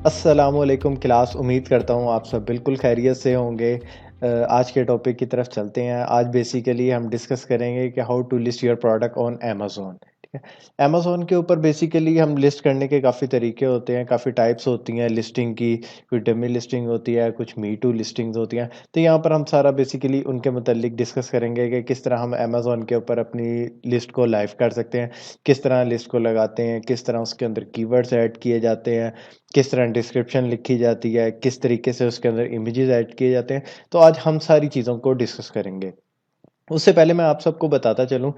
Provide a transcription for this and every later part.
अस्सलामुअलैकुम क्लास। उम्मीद करता हूँ आप सब बिल्कुल खैरियत से होंगे। आज के टॉपिक की तरफ चलते हैं। आज बेसिकली हम डिस्कस करेंगे कि how to list your product on Amazon. ठीक है, अमेज़न के ऊपर बेसिकली हम लिस्ट करने के काफ़ी तरीके होते हैं, काफ़ी टाइप्स होती हैं लिस्टिंग की। कोई डमी लिस्टिंग होती है, कुछ मी टू लिस्टिंग्स होती हैं। तो यहाँ पर हम सारा बेसिकली उनके मुतालिक डिस्कस करेंगे कि किस तरह हम अमेज़न के ऊपर अपनी लिस्ट को लाइव कर सकते हैं, किस तरह लिस्ट को लगाते हैं, किस तरह उसके अंदर कीवर्ड्स ऐड किए जाते हैं, किस तरह डिस्क्रिप्शन लिखी जाती है, किस तरीके से उसके अंदर इमेजेस ऐड किए जाते हैं। तो आज हम सारी चीज़ों को डिस्कस करेंगे। उससे पहले मैं आप सबको बताता चलूँ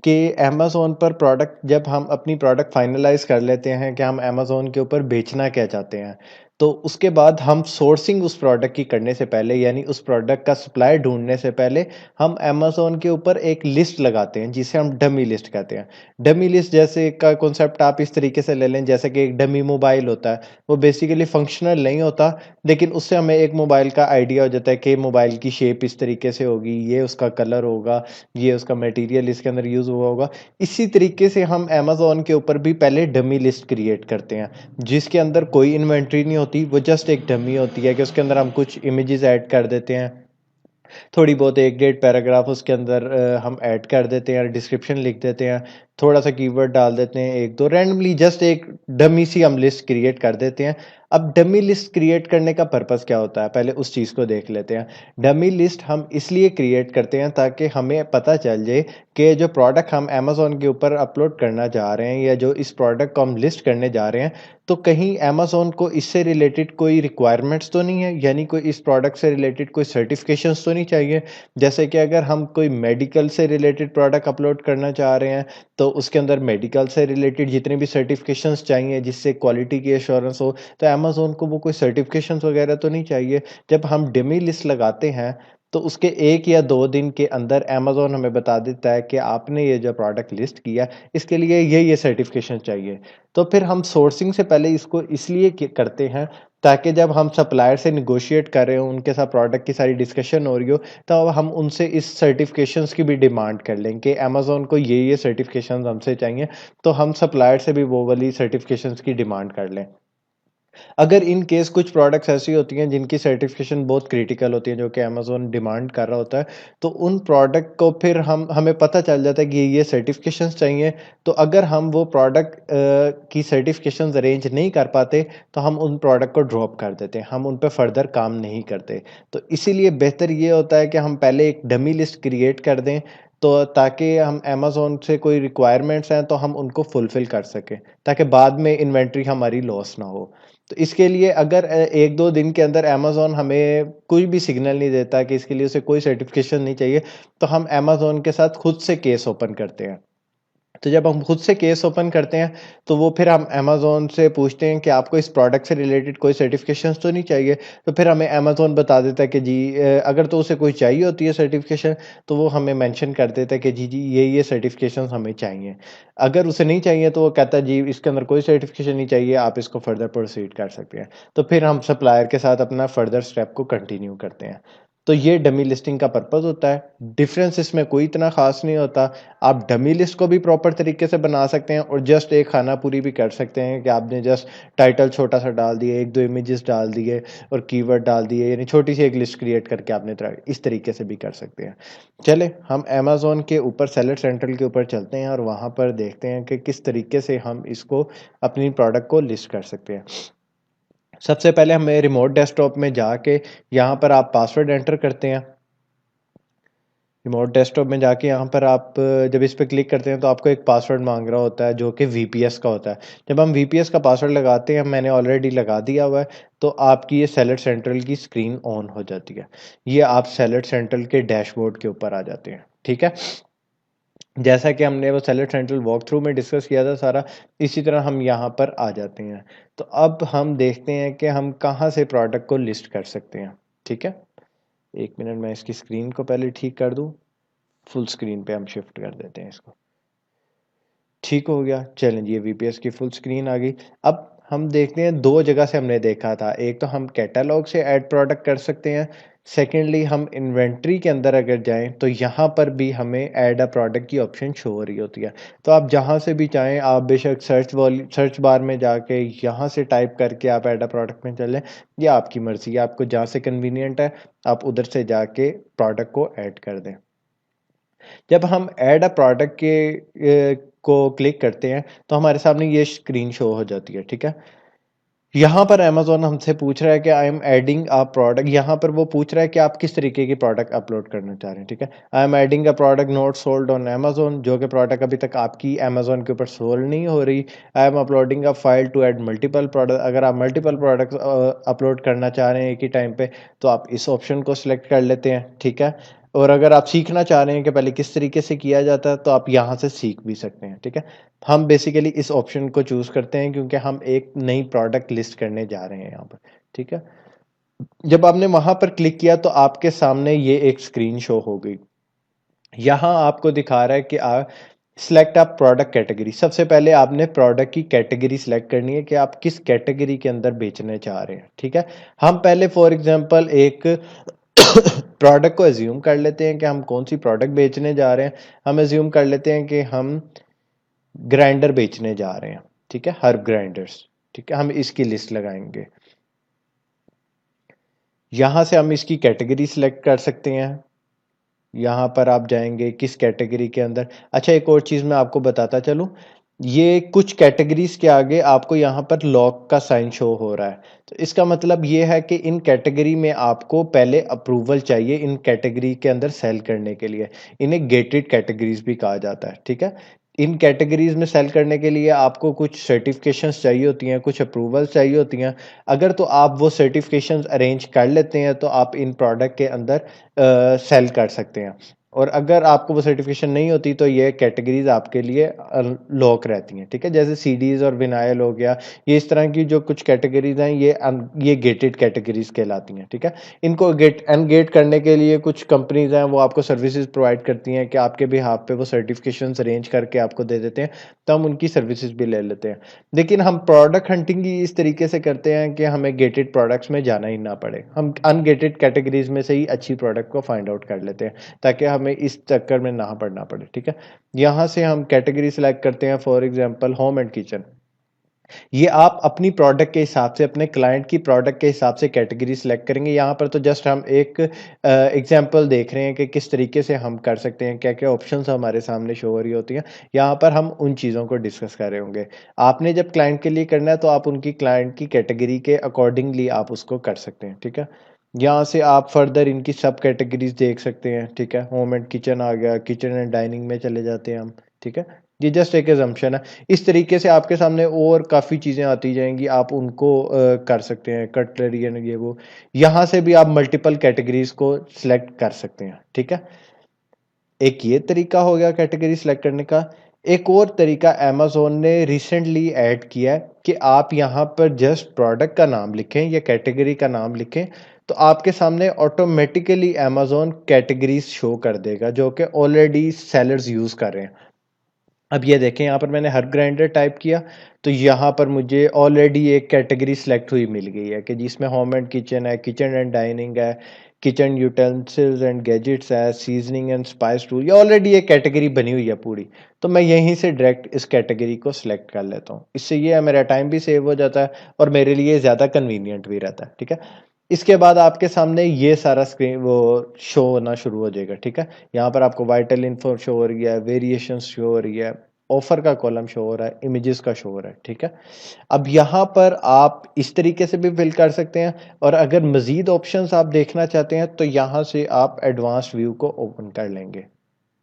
कि अमेज़न पर प्रोडक्ट जब हम अपनी प्रोडक्ट फाइनलाइज़ कर लेते हैं कि हम अमेज़न के ऊपर बेचना क्या चाहते हैं, तो उसके बाद हम सोर्सिंग उस प्रोडक्ट की करने से पहले यानी उस प्रोडक्ट का सप्लायर ढूँढने से पहले हम अमेज़न के ऊपर एक लिस्ट लगाते हैं जिसे हम डमी लिस्ट कहते हैं। डमी लिस्ट जैसे का कॉन्सेप्ट आप इस तरीके से ले लें जैसे कि एक डमी मोबाइल होता है, वो बेसिकली फंक्शनल नहीं होता, लेकिन उससे हमें एक मोबाइल का आइडिया हो जाता है कि मोबाइल की शेप इस तरीके से होगी, ये उसका कलर होगा, ये उसका मटेरियल इसके अंदर यूज़ हुआ होगा। इसी तरीके से हम अमेज़न के ऊपर भी पहले डमी लिस्ट क्रिएट करते हैं, जिसके अंदर कोई इन्वेंटरी नहीं होती, वो जस्ट एक डमी होती है कि उसके अंदर हम कुछ इमेजेस ऐड कर देते हैं, थोड़ी बहुत 1 डेढ़ पैराग्राफ उसके अंदर हम ऐड कर देते हैं, डिस्क्रिप्शन लिख देते हैं, थोड़ा-सा कीवर्ड डाल देते हैं 1-2 रैंडमली जस्ट एक डमी सी हम लिस्ट क्रिएट कर देते हैं। अब डमी लिस्ट क्रिएट करने का पर्पज़ क्या होता है? पहले उस चीज़ को देख लेते हैं। डमी लिस्ट हम इसलिए क्रिएट करते हैं ताकि हमें पता चल जाए कि जो प्रोडक्ट हम अमेज़न के ऊपर अपलोड करना चाह रहे हैं या जो इस प्रोडक्ट को हम लिस्ट करने जा रहे हैं, तो कहीं अमेज़न को इससे रिलेटेड कोई रिक्वायरमेंट्स तो नहीं है, यानी कोई इस प्रोडक्ट से रिलेटेड कोई सर्टिफ़िकेशंस तो नहीं चाहिए। जैसे कि अगर हम कोई मेडिकल से रिलेटेड प्रोडक्ट अपलोड करना चाह रहे हैं, तो उसके अंदर मेडिकल से रिलेटेड जितने भी सर्टिफ़िकेशंस चाहिए जिससे क्वालिटी की एश्योरेंस हो, तो अमेज़न को वो कोई सर्टिफ़िकेशंस वगैरह तो नहीं चाहिए। जब हम डमी लिस्ट लगाते हैं, तो उसके 1 या 2 दिन के अंदर अमेज़न हमें बता देता है कि आपने ये जो प्रोडक्ट लिस्ट किया, इसके लिए ये सर्टिफ़िकेशन चाहिए। तो फिर हम सोर्सिंग से पहले इसको इसलिए करते हैं ताकि जब हम सप्लायर से नेगोशिएट कर रहे हो, उनके साथ प्रोडक्ट की सारी डिस्कशन हो रही हो, तब हम उनसे इस सर्टिफिकेशंस की भी डिमांड कर लें कि अमेज़न को ये सर्टिफिकेशंस हमसे चाहिए, तो हम सप्लायर से भी वो वाली सर्टिफिकेशंस की डिमांड कर लें। अगर इन केस कुछ प्रोडक्ट्स ऐसी होती हैं जिनकी सर्टिफिकेशन बहुत क्रिटिकल होती है जो कि अमेज़न डिमांड कर रहा होता है, तो उन प्रोडक्ट को फिर हमें पता चल जाता है कि ये सर्टिफिकेशंस चाहिए। तो अगर हम वो प्रोडक्ट की सर्टिफिकेशंस अरेंज नहीं कर पाते, तो हम उन प्रोडक्ट को ड्रॉप कर देते हैं, हम उन पे फर्दर काम नहीं करते। तो इसीलिए बेहतर ये होता है कि हम पहले एक डमी लिस्ट क्रिएट कर दें, तो ताकि हम अमेज़न से कोई रिक्वायरमेंट्स हैं तो हम उनको फुलफ़िल कर सकें, ताकि बाद में इन्वेंटरी हमारी लॉस ना हो। तो इसके लिए अगर 1-2 दिन के अंदर अमेज़न हमें कोई भी सिग्नल नहीं देता कि इसके लिए उसे कोई सर्टिफ़िकेशन नहीं चाहिए, तो हम अमेज़न के साथ खुद से केस ओपन करते हैं। तो जब हम खुद से केस ओपन करते हैं, तो वो फिर हम अमेज़न से पूछते हैं कि आपको इस प्रोडक्ट से रिलेटेड कोई सर्टिफ़िकेशंस तो नहीं चाहिए? तो फिर हमें अमेज़न बता देता है कि जी अगर तो उसे कोई चाहिए होती है सर्टिफ़िकेशन, तो वो हमें मेंशन कर देता है कि जी, ये सर्टिफ़िकेशंस हमें चाहिए। अगर उसे नहीं चाहिए तो वो कहता है जी इसके अंदर कोई सर्टिफ़िकेशन नहीं चाहिए, आप इसको फर्दर प्रोसीड कर सकते हैं। तो फिर हम सप्लायर के साथ अपना फर्दर स्टेप को कंटिन्यू करते हैं। तो ये डमी लिस्टिंग का पर्पज़ होता है। डिफ़रेंस इसमें कोई इतना ख़ास नहीं होता। आप डमी लिस्ट को भी प्रॉपर तरीके से बना सकते हैं और जस्ट एक खाना-पूरी भी कर सकते हैं कि आपने जस्ट टाइटल छोटा-सा डाल दिए, 1-2 इमेजेस डाल दिए और कीवर्ड डाल दिए, यानी छोटी-सी एक लिस्ट क्रिएट करके आपने इस तरीके से भी कर सकते हैं। चलें, हम अमेज़न के ऊपर सेलर सेंट्रल के ऊपर चलते हैं और वहाँ पर देखते हैं कि किस तरीके से हम इसको अपनी प्रोडक्ट को लिस्ट कर सकते हैं। सबसे पहले हमें रिमोट डेस्कटॉप में जाके यहाँ पर आप पासवर्ड एंटर करते हैं। रिमोट डेस्कटॉप में जाके यहाँ पर आप जब इस पे क्लिक करते हैं तो आपको एक पासवर्ड मांग रहा होता है जो कि वीपीएस का होता है। जब हम वीपीएस का पासवर्ड लगाते हैं, मैंने ऑलरेडी लगा दिया हुआ है, तो आपकी ये सेलेक्ट सेंट्रल की स्क्रीन ऑन हो जाती है। ये आप सेलेक्ट सेंट्रल के डैशबोर्ड के ऊपर आ जाते हैं, ठीक है। जैसा कि हमने वो सेलेक्ट सेंट्रल वॉक थ्रू में डिस्कस किया था सारा, इसी तरह हम यहाँ पर आ जाते हैं। तो अब हम देखते हैं कि हम कहाँ से प्रोडक्ट को लिस्ट कर सकते हैं, ठीक है। 1 मिनट मैं इसकी स्क्रीन को पहले ठीक कर दूँ। फुल स्क्रीन पे हम शिफ्ट कर देते हैं इसको। ठीक हो गया। चलें जी, ये वीपीएस की फुल स्क्रीन आ गई। अब हम देखते हैं दो जगह से हमने देखा था। एक तो हम कैटलॉग से ऐड प्रोडक्ट कर सकते हैं, सेकेंडली हम इन्वेंट्री के अंदर अगर जाएं तो यहाँ पर भी हमें ऐड अ प्रोडक्ट की ऑप्शन शो हो रही होती है। तो आप जहाँ से भी चाहें, आप बेशक सर्च बार में जाके यहाँ से टाइप करके आप ऐड अ प्रोडक्ट में चलें, या आपकी मर्ज़ी है, आपको जहाँ से कन्वीनियंट है आप उधर से जाके प्रोडक्ट को ऐड कर दें। जब हम ऐड अ प्रोडक्ट को क्लिक करते हैं तो हमारे सामने ये स्क्रीन शो हो जाती है, ठीक है। यहाँ पर अमेज़न हमसे पूछ रहा है कि I am adding a product, यहाँ पर वो पूछ रहा है कि आप किस तरीके की प्रोडक्ट अपलोड करना चाह रहे हैं, ठीक है। I am adding a product not sold on Amazon, जो कि प्रोडक्ट अभी तक आपकी अमेज़न के ऊपर सोल्ड नहीं हो रही। I am uploading a file to add multiple product, अगर आप मल्टीपल प्रोडक्ट्स अपलोड करना चाह रहे हैं एक ही टाइम पे तो आप इस ऑप्शन को सिलेक्ट कर लेते हैं, ठीक है। और अगर आप सीखना चाह रहे हैं कि पहले किस तरीके से किया जाता है तो आप यहाँ से सीख भी सकते हैं, ठीक है। हम बेसिकली इस ऑप्शन को चूज करते हैं क्योंकि हम एक नई प्रोडक्ट लिस्ट करने जा रहे हैं यहाँ पर, ठीक है। जब आपने वहां पर क्लिक किया तो आपके सामने ये एक स्क्रीन शो हो गई। यहाँ आपको दिखा रहा है कि आप सिलेक्ट आप प्रोडक्ट कैटेगरी। सबसे पहले आपने प्रोडक्ट की कैटेगरी सिलेक्ट करनी है कि आप किस कैटेगरी के अंदर बेचने चाह रहे हैं, ठीक है। हम पहले फॉर एग्जांपल एक प्रोडक्ट को एज्यूम कर लेते हैं कि हम कौन सी प्रोडक्ट बेचने जा रहे हैं। हम एज्यूम कर लेते हैं कि हम ग्राइंडर बेचने जा रहे हैं, ठीक है, हर्ब ग्राइंडर्स, ठीक है। हम इसकी लिस्ट लगाएंगे, यहां से हम इसकी कैटेगरी सिलेक्ट कर सकते हैं। यहाँ पर आप जाएंगे किस कैटेगरी के अंदर। अच्छा, एक और चीज़ मैं आपको बताता चलूँ, ये कुछ कैटेगरीज के आगे आपको यहाँ पर लॉक का साइन शो हो रहा है। तो इसका मतलब ये है कि इन कैटेगरी में आपको पहले अप्रूवल चाहिए इन कैटेगरी के अंदर सेल करने के लिए। इन्हें गेटेड कैटेगरीज भी कहा जाता है, ठीक है। इन कैटेगरीज में सेल करने के लिए आपको कुछ सर्टिफिकेशंस चाहिए होती हैं, कुछ अप्रूवल्स चाहिए होती हैं। अगर तो आप वो सर्टिफिकेशंस अरेंज कर लेते हैं तो आप इन प्रोडक्ट के अंदर सेल कर सकते हैं। और अगर आपको वो सर्टिफिकेशन नहीं होती तो ये कैटेगरीज आपके लिए लॉक रहती हैं, ठीक है। जैसे सीडीज और विनाइल हो गया, ये इस तरह की जो कुछ कैटेगरीज हैं ये गेटेड कैटेगरीज कहलाती हैं, ठीक है। इनको गेट अनगेट करने के लिए कुछ कंपनीज हैं, वो आपको सर्विसेज प्रोवाइड करती हैं कि आपके बिहाफ पे वो सर्टिफिकेशन अरेंज करके आपको दे देते हैं, तो हम उनकी सर्विसेज भी ले लेते हैं। लेकिन हम प्रोडक्ट हंटिंग ही इस तरीके से करते हैं कि हमें गेटेड प्रोडक्ट्स में जाना ही ना पड़े, हम अनगेटेड कैटेगरीज में से ही अच्छी प्रोडक्ट को फाइंड आउट कर लेते हैं ताकि हमें इस चक्कर में ना पड़ना पड़े, ठीक है। यहाँ से हम कैटेगरी सिलेक्ट करते हैं, for example home and kitchen. ये आप अपनी प्रोडक्ट के हिसाब से, अपने क्लाइंट की प्रोडक्ट के हिसाब से कैटेगरी सिलेक्ट करेंगे। यहाँ पर तो जस्ट हम एक एग्जांपल देख रहे हैं कि किस तरीके से हम कर सकते हैं, क्या क्या ऑप्शंस हमारे सामने शो हो रही होती हैं। यहाँ पर हम उन चीज़ों को डिस्कस कर रहे होंगे। आपने जब क्लाइंट के लिए करना है तो आप उनकी क्लाइंट की कैटेगरी के अकॉर्डिंगली आप उसको कर सकते हैं, ठीक है। यहाँ से आप फर्दर इनकी सब कैटेगरीज देख सकते हैं, ठीक है। होम एंड किचन आ गया, किचन एंड डाइनिंग में चले जाते हैं हम, ठीक है। ये जस्ट एक एजम्पशन है। इस तरीके से आपके सामने और काफ़ी चीज़ें आती जाएंगी, आप उनको कर सकते हैं, कटलरी एंड ये वो। यहाँ से भी आप मल्टीपल कैटेगरीज को सिलेक्ट कर सकते हैं, ठीक है। एक ये तरीका हो गया कैटेगरी सिलेक्ट करने का। एक और तरीका अमेज़न ने रिसेंटली ऐड किया है कि आप यहाँ पर जस्ट प्रोडक्ट का नाम लिखें या कैटेगरी का नाम लिखें तो आपके सामने ऑटोमेटिकली अमेज़न कैटेगरीज शो कर देगा जो कि ऑलरेडी सेलर्स यूज़ कर रहे हैं। अब ये देखें, यहाँ पर मैंने हर ग्राइंडर टाइप किया तो यहाँ पर मुझे ऑलरेडी एक कैटेगरी सिलेक्ट हुई मिल गई है कि जिसमें होम एंड किचन है, किचन एंड डाइनिंग है, किचन यूटेंसिल्स एंड गैजेट्स है, सीजनिंग एंड स्पाइस टूल। ये ऑलरेडी एक कैटेगरी बनी हुई है पूरी। तो मैं यहीं से डायरेक्ट इस कैटेगरी को सिलेक्ट कर लेता हूँ। इससे ये है मेरा टाइम भी सेव हो जाता है और मेरे लिए ज़्यादा कन्वीनियंट भी रहता है, ठीक है। इसके बाद आपके सामने ये सारा स्क्रीन वो शो होना शुरू हो जाएगा, ठीक है। यहाँ पर आपको वाइटल इन्फो शो हो रही है, वेरिएशन शो हो रही है, ऑफर का कॉलम शो हो रहा है, इमेजेस का शो हो रहा है, ठीक है। अब यहाँ पर आप इस तरीके से भी फिल कर सकते हैं और अगर मजीद ऑप्शंस आप देखना चाहते हैं तो यहाँ से आप एडवांस व्यू को ओपन कर लेंगे,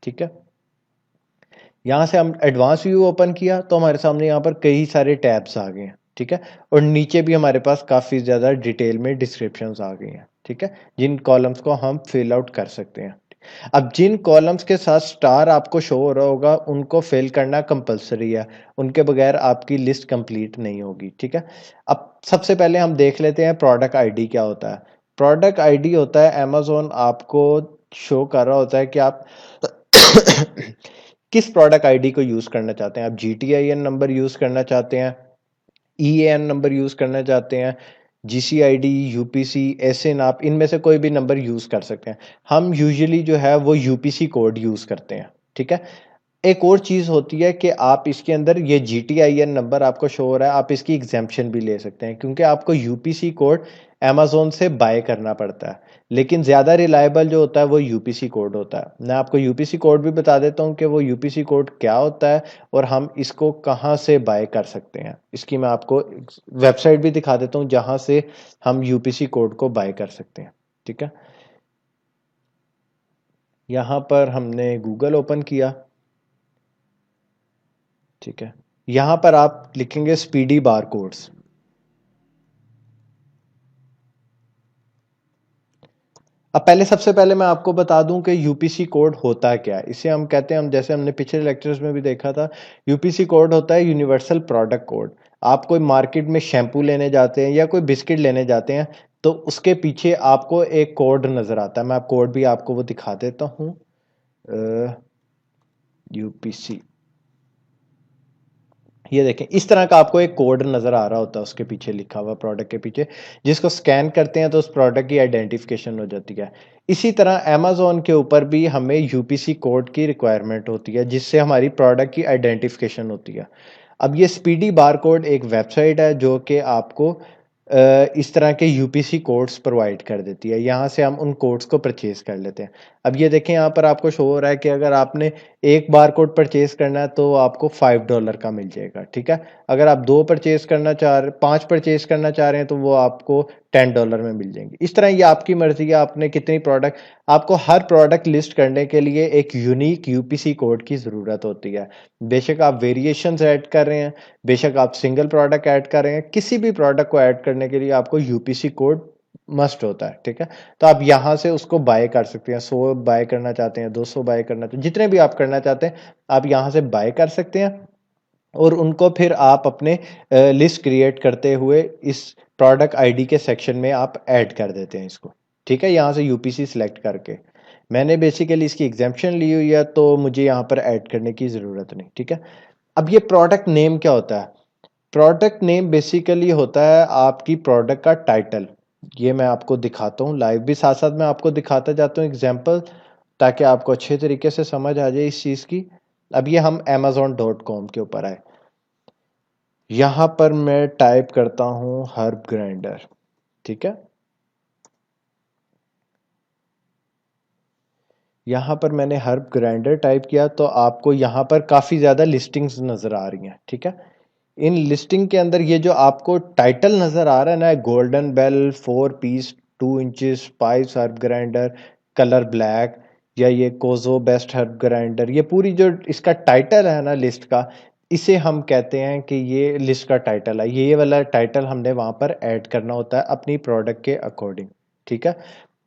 ठीक है। यहाँ से हम एडवांस व्यू ओपन किया तो हमारे सामने यहाँ पर कई सारे टैब्स आ गए हैं, ठीक है। और नीचे भी हमारे पास काफ़ी ज़्यादा डिटेल में डिस्क्रिप्शंस आ गई हैं, ठीक है, जिन कॉलम्स को हम फिल आउट कर सकते हैं। अब जिन कॉलम्स के साथ स्टार आपको शो हो रहा होगा उनको फिल करना कंपलसरी है, उनके बगैर आपकी लिस्ट कंप्लीट नहीं होगी, ठीक है। अब सबसे पहले हम देख लेते हैं प्रोडक्ट आईडी क्या होता है। प्रोडक्ट आईडी होता है, अमेज़न आपको शो कर रहा होता है कि आप किस प्रोडक्ट आईडी को यूज करना चाहते हैं। आप GTIN नंबर यूज करना चाहते हैं, EAN नंबर यूज़ करना चाहते हैं, GCID, UPC, SN, आप इनमें से कोई भी नंबर यूज़ कर सकते हैं। हम यूजुअली जो है वो UPC कोड यूज़ करते हैं, ठीक है। एक और चीज़ होती है कि आप इसके अंदर ये GTIN नंबर आपको शो हो रहा है, आप इसकी एग्जेम्पशन भी ले सकते हैं क्योंकि आपको UPC कोड अमेज़न से बाय करना पड़ता है, लेकिन ज़्यादा रिलायबल जो होता है वो UPC कोड होता है। मैं आपको UPC कोड भी बता देता हूँ कि वो UPC कोड क्या होता है और हम इसको कहाँ से बाय कर सकते हैं। इसकी मैं आपको वेबसाइट भी दिखा देता हूँ जहाँ से हम UPC कोड को बाय कर सकते हैं, ठीक है। यहाँ पर हमने गूगल ओपन किया, ठीक है। यहाँ पर आप लिखेंगे स्पीडी बार कोड्स। अब पहले सबसे पहले मैं आपको बता दूं कि यूपीसी कोड होता क्या है। इसे हम कहते हैं, हम जैसे हमने पिछले लेक्चर्स में भी देखा था, यूपीसी कोड होता है यूनिवर्सल प्रोडक्ट कोड। आप कोई मार्केट में शैम्पू लेने जाते हैं या कोई बिस्किट लेने जाते हैं तो उसके पीछे आपको एक कोड नजर आता है। मैं कोड भी आपको वो दिखा देता हूँ। यूपीसी, ये देखें, इस तरह का आपको एक कोड नजर आ रहा होता है उसके पीछे लिखा हुआ, प्रोडक्ट के पीछे, जिसको स्कैन करते हैं तो उस प्रोडक्ट की आइडेंटिफिकेशन हो जाती है। इसी तरह अमेजोन के ऊपर भी हमें यूपीसी कोड की रिक्वायरमेंट होती है जिससे हमारी प्रोडक्ट की आइडेंटिफिकेशन होती है। अब ये स्पीडी बार कोड एक वेबसाइट है जो कि आपको इस तरह के यूपीसी कोड्स प्रोवाइड कर देती है। यहाँ से हम उन कोड्स को परचेज कर लेते हैं। अब ये देखें, यहाँ पर आपको शो हो रहा है कि अगर आपने एक बार कोड परचेज करना है तो आपको $5 का मिल जाएगा, ठीक है। अगर आप 2 परचेज करना चाह रहे, 5 परचेज करना चाह रहे हैं तो वो आपको $10 में मिल जाएंगे। इस तरह ये आपकी मर्जी है, आपने कितनी प्रोडक्ट, आपको हर प्रोडक्ट लिस्ट करने के लिए एक यूनिक यूपीसी कोड की ज़रूरत होती है। बेशक आप वेरिएशंस ऐड कर रहे हैं, बेशक आप सिंगल प्रोडक्ट ऐड कर रहे हैं, किसी भी प्रोडक्ट को ऐड करने के लिए आपको यूपीसी कोड मस्ट होता है, ठीक है। तो आप यहाँ से उसको बाय कर सकते हैं। 100 बाय करना चाहते हैं, 200 बाय करना चाहते हैं, जितने भी आप करना चाहते हैं आप यहाँ से बाय कर सकते हैं और उनको फिर आप अपने लिस्ट क्रिएट करते हुए इस प्रोडक्ट आईडी के सेक्शन में आप ऐड कर देते हैं इसको, ठीक है। यहाँ से यूपीसी सिलेक्ट करके मैंने बेसिकली इसकी एग्जाम्पशन ली हुई है तो मुझे यहाँ पर ऐड करने की ज़रूरत नहीं, ठीक है। अब ये प्रोडक्ट नेम क्या होता है? प्रोडक्ट नेम बेसिकली होता है आपकी प्रोडक्ट का टाइटल। ये मैं आपको दिखाता हूँ लाइव भी, साथ साथ मैं आपको दिखाता जाता हूँ एग्जांपल, ताकि आपको अच्छे तरीके से समझ आ जाए इस चीज़ की। अब ये हम amazon.com के ऊपर आए, यहाँ पर मैं टाइप करता हूँ हर्ब ग्राइंडर, ठीक है। यहाँ पर मैंने हर्ब ग्राइंडर टाइप किया तो आपको यहाँ पर काफ़ी ज़्यादा लिस्टिंग्स नज़र आ रही हैं, ठीक है। इन लिस्टिंग के अंदर ये जो आपको टाइटल नज़र आ रहा है ना, golden bell 4 piece 2 inches spice herb grinder colour black, या ये कोजो बेस्ट हर्ब ग्राइंडर, ये पूरी जो इसका टाइटल है ना लिस्ट का, इसे हम कहते हैं कि ये लिस्ट का टाइटल है। ये वाला टाइटल हमने वहाँ पर ऐड करना होता है अपनी प्रोडक्ट के अकॉर्डिंग, ठीक है।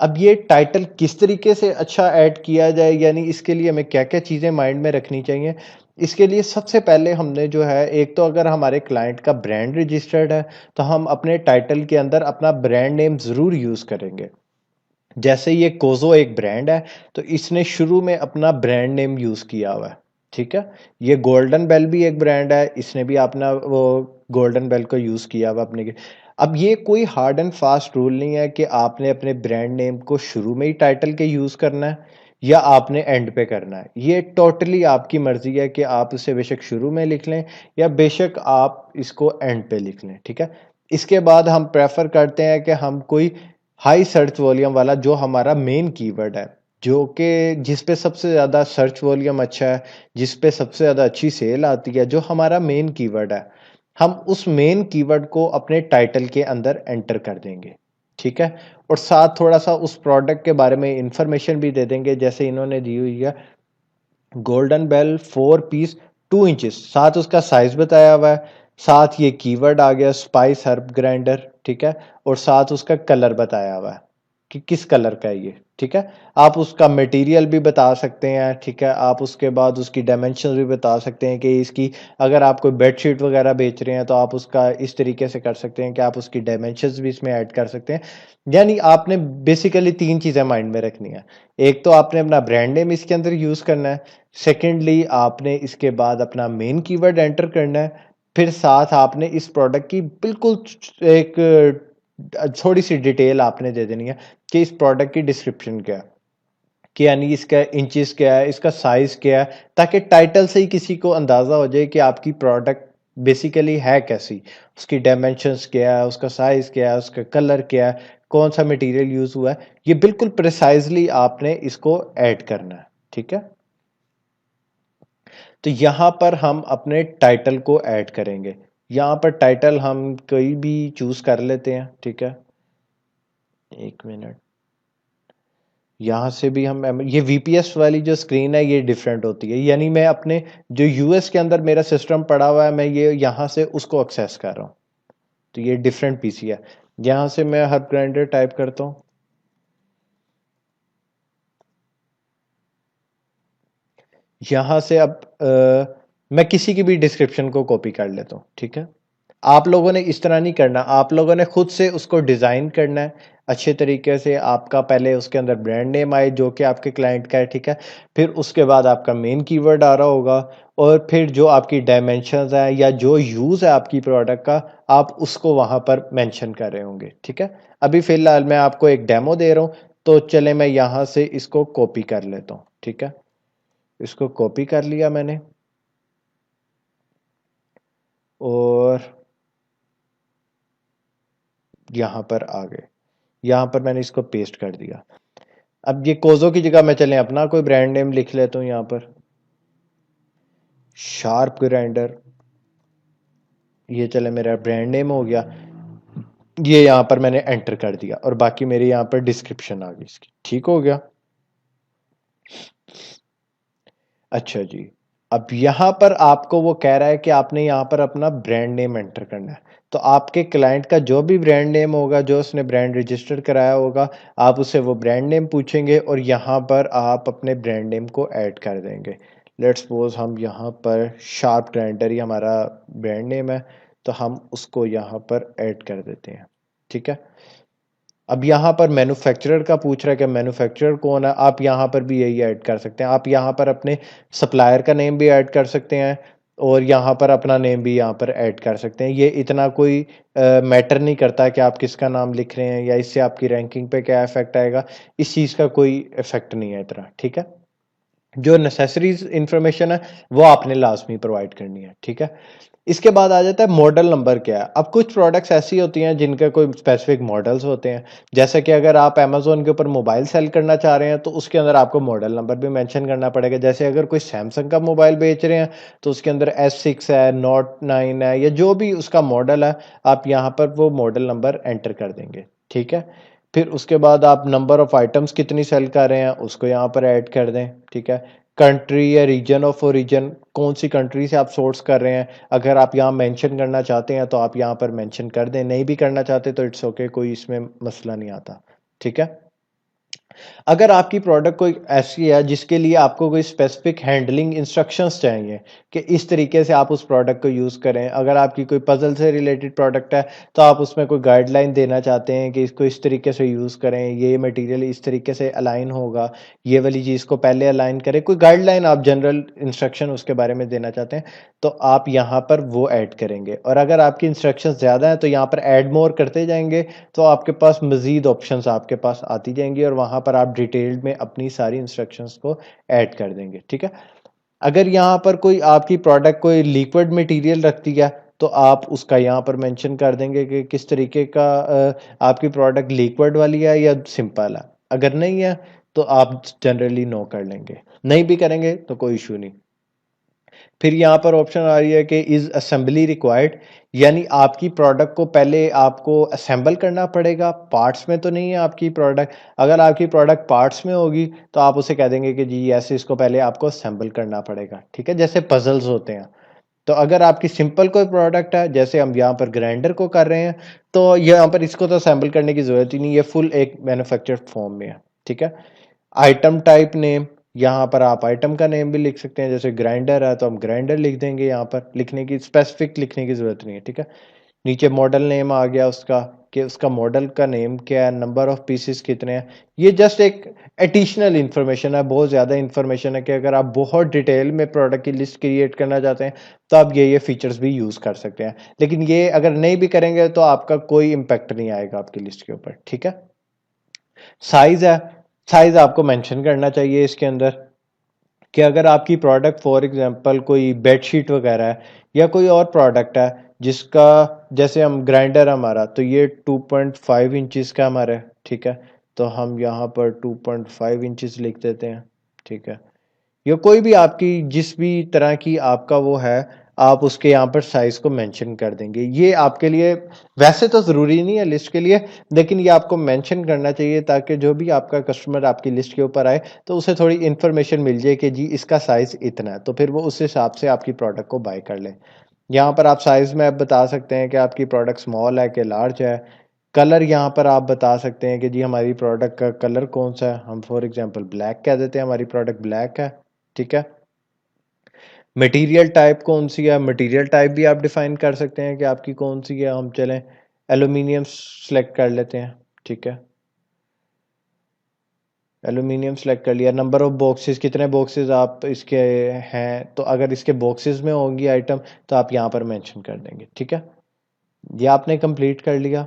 अब ये टाइटल किस तरीके से अच्छा ऐड किया जाए, यानी इसके लिए हमें क्या क्या चीज़ें माइंड में रखनी चाहिए। इसके लिए सबसे पहले हमने जो है, एक तो अगर हमारे क्लाइंट का ब्रांड रजिस्टर्ड है तो हम अपने टाइटल के अंदर अपना ब्रांड नेम ज़रूर यूज़ करेंगे। जैसे ये कोजो एक ब्रांड है तो इसने शुरू में अपना ब्रांड नेम यूज़ किया हुआ है, ठीक है। ये गोल्डन बेल भी एक ब्रांड है, इसने भी अपना वो गोल्डन बेल को यूज़ किया हुआ अपने। अब ये कोई हार्ड एंड फास्ट रूल नहीं है कि आपने अपने ब्रांड नेम को शुरू में ही टाइटल के यूज़ करना है या आपने एंड पे करना है। ये टोटली आपकी मर्जी है कि आप इसे बेशक शुरू में लिख लें या बेशक आप इसको एंड पे लिख लें, ठीक है। इसके बाद हम प्रेफर करते हैं कि हम कोई हाई सर्च वॉल्यूम वाला, जो हमारा मेन कीवर्ड है, जो कि जिस पे सबसे ज़्यादा सर्च वॉल्यूम अच्छा है, जिस पे सबसे ज़्यादा अच्छी सेल आती है, जो हमारा मेन कीवर्ड है, हम उस मेन कीवर्ड को अपने टाइटल के अंदर एंटर कर देंगे, ठीक है। और साथ थोड़ा सा उस प्रोडक्ट के बारे में इंफॉर्मेशन भी दे देंगे, जैसे इन्होंने दी हुई है गोल्डन बेल 4 पीस 2 इंचेस, साथ उसका साइज बताया हुआ है, साथ ये कीवर्ड आ गया स्पाइस हर्ब ग्राइंडर, ठीक है। और साथ उसका कलर बताया हुआ है कि किस कलर का है ये, ठीक है। आप उसका मटेरियल भी बता सकते हैं, ठीक है। आप उसके बाद उसकी डायमेंशन भी बता सकते हैं कि इसकी, अगर आप कोई बेडशीट वगैरह बेच रहे हैं तो आप उसका इस तरीके से कर सकते हैं कि आप उसकी डायमेंशन भी इसमें ऐड कर सकते हैं। यानी आपने बेसिकली 3 चीज़ें माइंड में रखनी है। एक तो आपने अपना ब्रांड नेम इसके अंदर यूज़ करना है, सेकेंडली आपने इसके बाद अपना मेन कीवर्ड एंटर करना है, फिर साथ आपने इस प्रोडक्ट की बिल्कुल एक थोड़ी सी डिटेल आपने दे देनी है कि इस प्रोडक्ट की डिस्क्रिप्शन क्या है, कि यानी इसका इंचेस क्या है, इसका साइज क्या है, ताकि टाइटल से ही किसी को अंदाजा हो जाए कि आपकी प्रोडक्ट बेसिकली है कैसी, उसकी डायमेंशंस क्या है, उसका साइज क्या है, उसका कलर क्या है, कौन सा मटेरियल यूज हुआ है, ये बिल्कुल प्रिसाइजली आपने इसको ऐड करना है। ठीक है, तो यहां पर हम अपने टाइटल को ऐड करेंगे। यहां पर टाइटल हम कोई भी चूज कर लेते हैं। ठीक है, एक मिनट, यहाँ से भी हम ये वीपीएस वाली जो स्क्रीन है ये डिफरेंट होती है, यानी मैं अपने जो यूएस के अंदर मेरा सिस्टम पड़ा हुआ है मैं ये यहाँ से उसको एक्सेस कर रहा हूँ, तो ये डिफरेंट पीसी है। यहाँ से मैं हर ग्राइंडर टाइप करता हूँ, यहाँ से अब मैं किसी की भी डिस्क्रिप्शन को कॉपी कर लेता हूँ। ठीक है, आप लोगों ने इस तरह नहीं करना, आप लोगों ने खुद से उसको डिज़ाइन करना है अच्छे तरीके से। आपका पहले उसके अंदर ब्रांड नेम आए जो कि आपके क्लाइंट का है। ठीक है, फिर उसके बाद आपका मेन कीवर्ड आ रहा होगा, और फिर जो आपकी डायमेंशंस है या जो यूज़ है आपकी प्रोडक्ट का, आप उसको वहाँ पर मेंशन कर रहे होंगे। ठीक है, अभी फ़िलहाल मैं आपको एक डेमो दे रहा हूँ, तो चले मैं यहाँ से इसको कॉपी कर लेता हूँ। ठीक है, इसको कॉपी कर लिया मैंने, और यहाँ पर आ गए, यहाँ पर मैंने इसको पेस्ट कर दिया। अब ये कोजो की जगह मैं चलें अपना कोई ब्रांड नेम लिख लेता हूँ, यहाँ पर शार्प ग्राइंडर, ये चले मेरा ब्रांड नेम हो गया। ये यहाँ पर मैंने एंटर कर दिया और बाकी मेरे यहाँ पर डिस्क्रिप्शन आ गई इसकी। ठीक हो गया। अच्छा जी, अब यहाँ पर आपको वो कह रहा है कि आपने यहाँ पर अपना ब्रांड नेम एंटर करना है। तो आपके क्लाइंट का जो भी ब्रांड नेम होगा, जो उसने ब्रांड रजिस्टर कराया होगा, आप उससे वो ब्रांड नेम पूछेंगे और यहाँ पर आप अपने ब्रांड नेम को ऐड कर देंगे। लेट्स सपोज हम यहाँ पर शार्प ग्राइंडर ही हमारा ब्रांड नेम है, तो हम उसको यहाँ पर ऐड कर देते हैं। ठीक है, अब यहाँ पर मैन्युफैक्चरर का पूछ रहा है कि मैन्युफैक्चरर कौन है, आप यहाँ पर भी यही ऐड कर सकते हैं। आप यहाँ पर अपने सप्लायर का नेम भी ऐड कर सकते हैं और यहाँ पर अपना नेम भी यहाँ पर ऐड कर सकते हैं। ये इतना कोई मैटर नहीं करता कि आप किसका नाम लिख रहे हैं या इससे आपकी रैंकिंग पे क्या इफेक्ट आएगा, इस चीज़ का कोई इफेक्ट नहीं है इतना। ठीक है, जो नेसेसरीज इंफॉर्मेशन है वो आपने लाजमी प्रोवाइड करनी है। ठीक है, इसके बाद आ जाता है मॉडल नंबर क्या है। अब कुछ प्रोडक्ट्स ऐसी होती हैं जिनके कोई स्पेसिफिक मॉडल्स होते हैं, जैसे कि अगर आप अमेजोन के ऊपर मोबाइल सेल करना चाह रहे हैं तो उसके अंदर आपको मॉडल नंबर भी मेंशन करना पड़ेगा। जैसे अगर कोई सैमसंग का मोबाइल बेच रहे हैं तो उसके अंदर S6 है, नोट 9 है, या जो भी उसका मॉडल है, आप यहाँ पर वो मॉडल नंबर एंटर कर देंगे। ठीक है, फिर उसके बाद आप नंबर ऑफ आइटम्स कितनी सेल कर रहे हैं उसको यहाँ पर ऐड कर दें। ठीक है, कंट्री या रीजन ऑफ ओरिजिन, कौन सी कंट्री से आप सोर्स कर रहे हैं, अगर आप यहाँ मेंशन करना चाहते हैं तो आप यहाँ पर मेंशन कर दें, नहीं भी करना चाहते तो इट्स ओके, कोई इसमें मसला नहीं आता। ठीक है, अगर आपकी प्रोडक्ट कोई ऐसी है जिसके लिए आपको कोई स्पेसिफिक हैंडलिंग इंस्ट्रक्शंस चाहिए कि इस तरीके से आप उस प्रोडक्ट को यूज़ करें, अगर आपकी कोई पजल से रिलेटेड प्रोडक्ट है तो आप उसमें कोई गाइडलाइन देना चाहते हैं कि इसको इस तरीके से यूज़ करें, ये मटेरियल इस तरीके से अलाइन होगा, ये वाली चीज़ को पहले अलाइन करें, कोई गाइडलाइन आप जनरल इंस्ट्रक्शन उसके बारे में देना चाहते हैं, तो आप यहाँ पर वो ऐड करेंगे। और अगर आपकी इंस्ट्रक्शन ज़्यादा हैं तो यहाँ पर ऐड मोर करते जाएंगे, तो आपके पास मज़ीद ऑप्शंस आपके पास आती जाएंगी और वहाँ पर आप डिटेल्ड में अपनी सारी इंस्ट्रक्शंस को ऐड कर देंगे। ठीक है, अगर यहाँ पर कोई आपकी प्रोडक्ट कोई लिक्विड मटेरियल रखती है तो आप उसका यहाँ पर मेंशन कर देंगे कि किस तरीके का आपकी प्रोडक्ट लिक्विड वाली है या सिंपल है। अगर नहीं है तो आप जनरली नो कर लेंगे, नहीं भी करेंगे तो कोई इशू नहीं। फिर यहाँ पर ऑप्शन आ रही है कि इज असेंबली रिक्वायर्ड, यानी आपकी प्रोडक्ट को पहले आपको असेंबल करना पड़ेगा, पार्ट्स में तो नहीं है आपकी प्रोडक्ट। अगर आपकी प्रोडक्ट पार्ट्स में होगी तो आप उसे कह देंगे कि जी ऐसे इसको पहले आपको असेंबल करना पड़ेगा। ठीक है, जैसे पजल्स होते हैं। तो अगर आपकी सिंपल कोई प्रोडक्ट है जैसे हम यहाँ पर ग्राइंडर को कर रहे हैं, तो यहाँ पर इसको तो असेंबल करने की जरूरत ही नहीं, ये फुल एक मैन्युफैक्चर्ड फॉर्म में है। ठीक है, आइटम टाइप नेम, यहाँ पर आप आइटम का नेम भी लिख सकते हैं, जैसे ग्राइंडर है तो हम ग्राइंडर लिख देंगे, यहाँ पर लिखने की स्पेसिफिक लिखने की जरूरत नहीं है। ठीक है, नीचे मॉडल नेम आ गया उसका, कि उसका मॉडल का नेम क्या है, नंबर ऑफ पीसेस कितने हैं। ये जस्ट एक एडिशनल इन्फॉर्मेशन है, बहुत ज़्यादा इन्फॉर्मेशन है कि अगर आप बहुत डिटेल में प्रोडक्ट की लिस्ट क्रिएट करना चाहते हैं तो आप ये फीचर्स भी यूज़ कर सकते हैं। लेकिन ये अगर नहीं भी करेंगे तो आपका कोई इम्पैक्ट नहीं आएगा आपकी लिस्ट के ऊपर, ठीक है। साइज़ है, साइज़ आपको मेंशन करना चाहिए इसके अंदर, कि अगर आपकी प्रोडक्ट फॉर एग्जांपल कोई बेडशीट वगैरह है या कोई और प्रोडक्ट है जिसका, जैसे हम ग्राइंडर हमारा, तो ये 2.5 इंचज़ का हमारा है, ठीक है। तो हम यहाँ पर 2.5 इंचज़ लिख देते हैं, ठीक है। या कोई भी आपकी जिस भी तरह की आपका वो है, आप उसके यहाँ पर साइज को मेंशन कर देंगे। ये आपके लिए वैसे तो ज़रूरी नहीं है लिस्ट के लिए, लेकिन ये आपको मेंशन करना चाहिए ताकि जो भी आपका कस्टमर आपकी लिस्ट के ऊपर आए तो उसे थोड़ी इन्फॉर्मेशन मिल जाए कि जी इसका साइज़ इतना है, तो फिर वो उस हिसाब से आपकी प्रोडक्ट को बाय कर ले। यहाँ पर आप साइज़ में आप बता सकते हैं कि आपकी प्रोडक्ट स्मॉल है कि लार्ज है। कलर यहाँ पर आप बता सकते हैं कि जी हमारी प्रोडक्ट का कलर कौन सा है, हम फॉर एग्जांपल ब्लैक कह देते हैं, हमारी प्रोडक्ट ब्लैक है, ठीक है। मटेरियल टाइप कौन सी है, मटेरियल टाइप भी आप डिफाइन कर सकते हैं कि आपकी कौन सी है। हम चलें एल्यूमिनियम सेलेक्ट कर लेते हैं, ठीक है। एल्यूमिनियम सेलेक्ट कर लिया। नंबर ऑफ बॉक्सेस, कितने बॉक्सेस आप इसके हैं, तो अगर इसके बॉक्सेस में होंगी आइटम तो आप यहाँ पर मेंशन कर देंगे, ठीक है। ये आपने कंप्लीट कर लिया।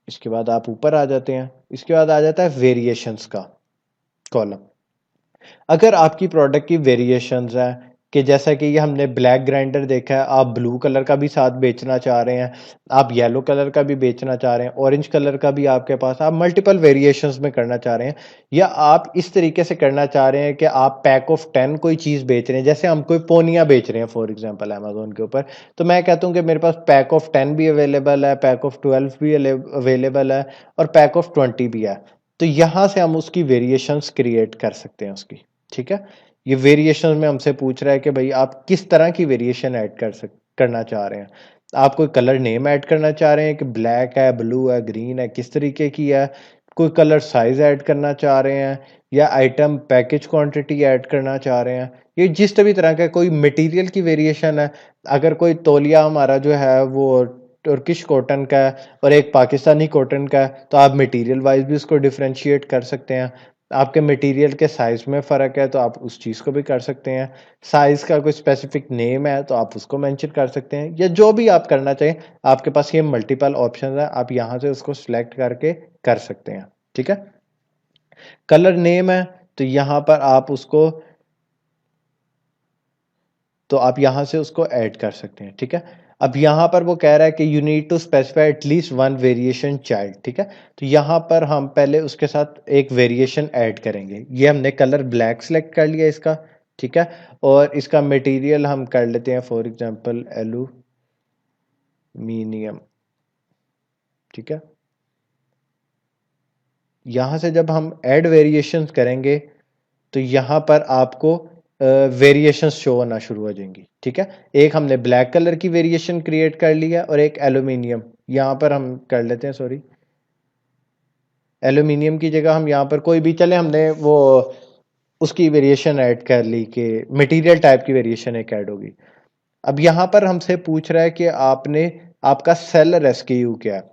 इसके बाद आप ऊपर आ जाते हैं, इसके बाद आ जाता है वेरिएशंस का कॉलम। अगर आपकी प्रोडक्ट की वेरिएशंस हैं, कि जैसा कि ये हमने ब्लैक ग्राइंडर देखा है, आप ब्लू कलर का भी साथ बेचना चाह रहे हैं, आप येलो कलर का भी बेचना चाह रहे हैं, ऑरेंज कलर का भी आपके पास, आप मल्टीपल वेरिएशंस में करना चाह रहे हैं, या आप इस तरीके से करना चाह रहे हैं कि आप पैक ऑफ 10 कोई चीज़ बेच रहे हैं, जैसे हम कोई पोनिया बेच रहे हैं फॉर एग्जांपल अमेजोन के ऊपर, तो मैं कहता हूँ कि मेरे पास पैक ऑफ 10 भी अवेलेबल है, पैक ऑफ 12 भी अवेलेबल है, और पैक ऑफ 20 भी है। तो यहाँ से हम उसकी वेरिएशंस क्रिएट कर सकते हैं उसकी, ठीक है। ये वेरिएशन में हमसे पूछ रहा है कि भाई आप किस तरह की वेरिएशन ऐड करना चाह रहे हैं। आप कोई कलर नेम ऐड करना चाह रहे हैं कि ब्लैक है, ब्लू है, ग्रीन है, किस तरीके की है। कोई कलर साइज ऐड करना चाह रहे हैं, या आइटम पैकेज क्वांटिटी ऐड करना चाह रहे हैं। ये जिस भी तरह का कोई मटेरियल की वेरिएशन है, अगर कोई तौलिया हमारा जो है वो टर्किश कॉटन का है और एक पाकिस्तानी कॉटन का है, तो आप मटेरियल वाइज भी उसको डिफरेंशिएट कर सकते हैं। आपके मटेरियल के साइज़ में फ़र्क है तो आप उस चीज़ को भी कर सकते हैं। साइज़ का कोई स्पेसिफिक नेम है तो आप उसको मेंशन कर सकते हैं, या जो भी आप करना चाहें, आपके पास ये मल्टीपल ऑप्शंस हैं, आप यहाँ से उसको सिलेक्ट करके कर सकते हैं, ठीक है। कलर नेम है तो यहाँ पर आप उसको, तो आप यहाँ से उसको ऐड कर सकते हैं, ठीक है। अब यहाँ पर वो कह रहा है कि you need to specify at least one variation child, ठीक है। तो यहाँ पर हम पहले उसके साथ एक वेरिएशन ऐड करेंगे। ये हमने कलर ब्लैक सेलेक्ट कर लिया इसका, ठीक है। और इसका मटेरियल हम कर लेते हैं फॉर एग्जांपल एल्यूमिनियम, ठीक है। यहाँ से जब हम ऐड वेरिएशंस करेंगे तो यहाँ पर आपको वेरिएशंस शो होना शुरू हो जाएंगी, ठीक है। एक हमने ब्लैक कलर की वेरिएशन क्रिएट कर लिया और एक एल्यूमिनियम, यहाँ पर हम कर लेते हैं, सॉरी, एल्यूमिनियम की जगह हम यहाँ पर कोई भी, चले हमने वो उसकी वेरिएशन ऐड कर ली कि मटेरियल टाइप की वेरिएशन एक ऐड होगी। अब यहाँ पर हमसे पूछ रहा है कि आपने, आपका सेलर एसकेयू क्या है।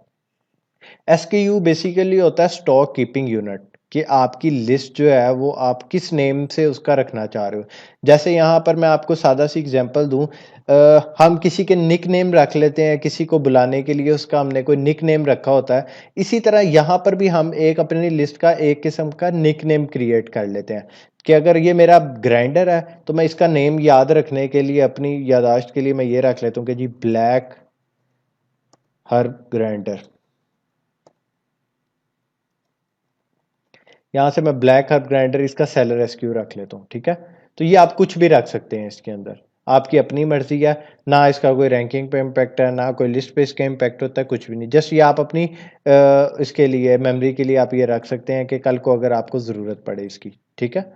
एसकेयू बेसिकली होता है स्टॉक कीपिंग यूनिट, कि आपकी लिस्ट जो है वो आप किस नेम से उसका रखना चाह रहे हो। जैसे यहाँ पर मैं आपको सादा सी एग्जांपल दूं, हम किसी के निक नेम रख लेते हैं, किसी को बुलाने के लिए उसका हमने कोई निक नेम रखा होता है। इसी तरह यहाँ पर भी हम एक अपनी लिस्ट का एक किस्म का निक नेम क्रिएट कर लेते हैं, कि अगर ये मेरा ग्राइंडर है तो मैं इसका नेम याद रखने के लिए, अपनी यादाश्त के लिए मैं ये रख लेता हूँ कि जी ब्लैक हर्ब ग्राइंडर। यहाँ से मैं ब्लैक हर्ब ग्राइंडर इसका सेलर एसक्यू रख लेता हूँ, ठीक है। तो ये आप कुछ भी रख सकते हैं इसके अंदर, आपकी अपनी मर्जी है। ना इसका कोई रैंकिंग पे इम्पैक्ट है, ना कोई लिस्ट पे इसका इम्पैक्ट होता है, कुछ भी नहीं। जस्ट ये आप अपनी इसके लिए मेमोरी के लिए आप ये रख सकते हैं कि कल को अगर आपको ज़रूरत पड़े इसकी, ठीक है।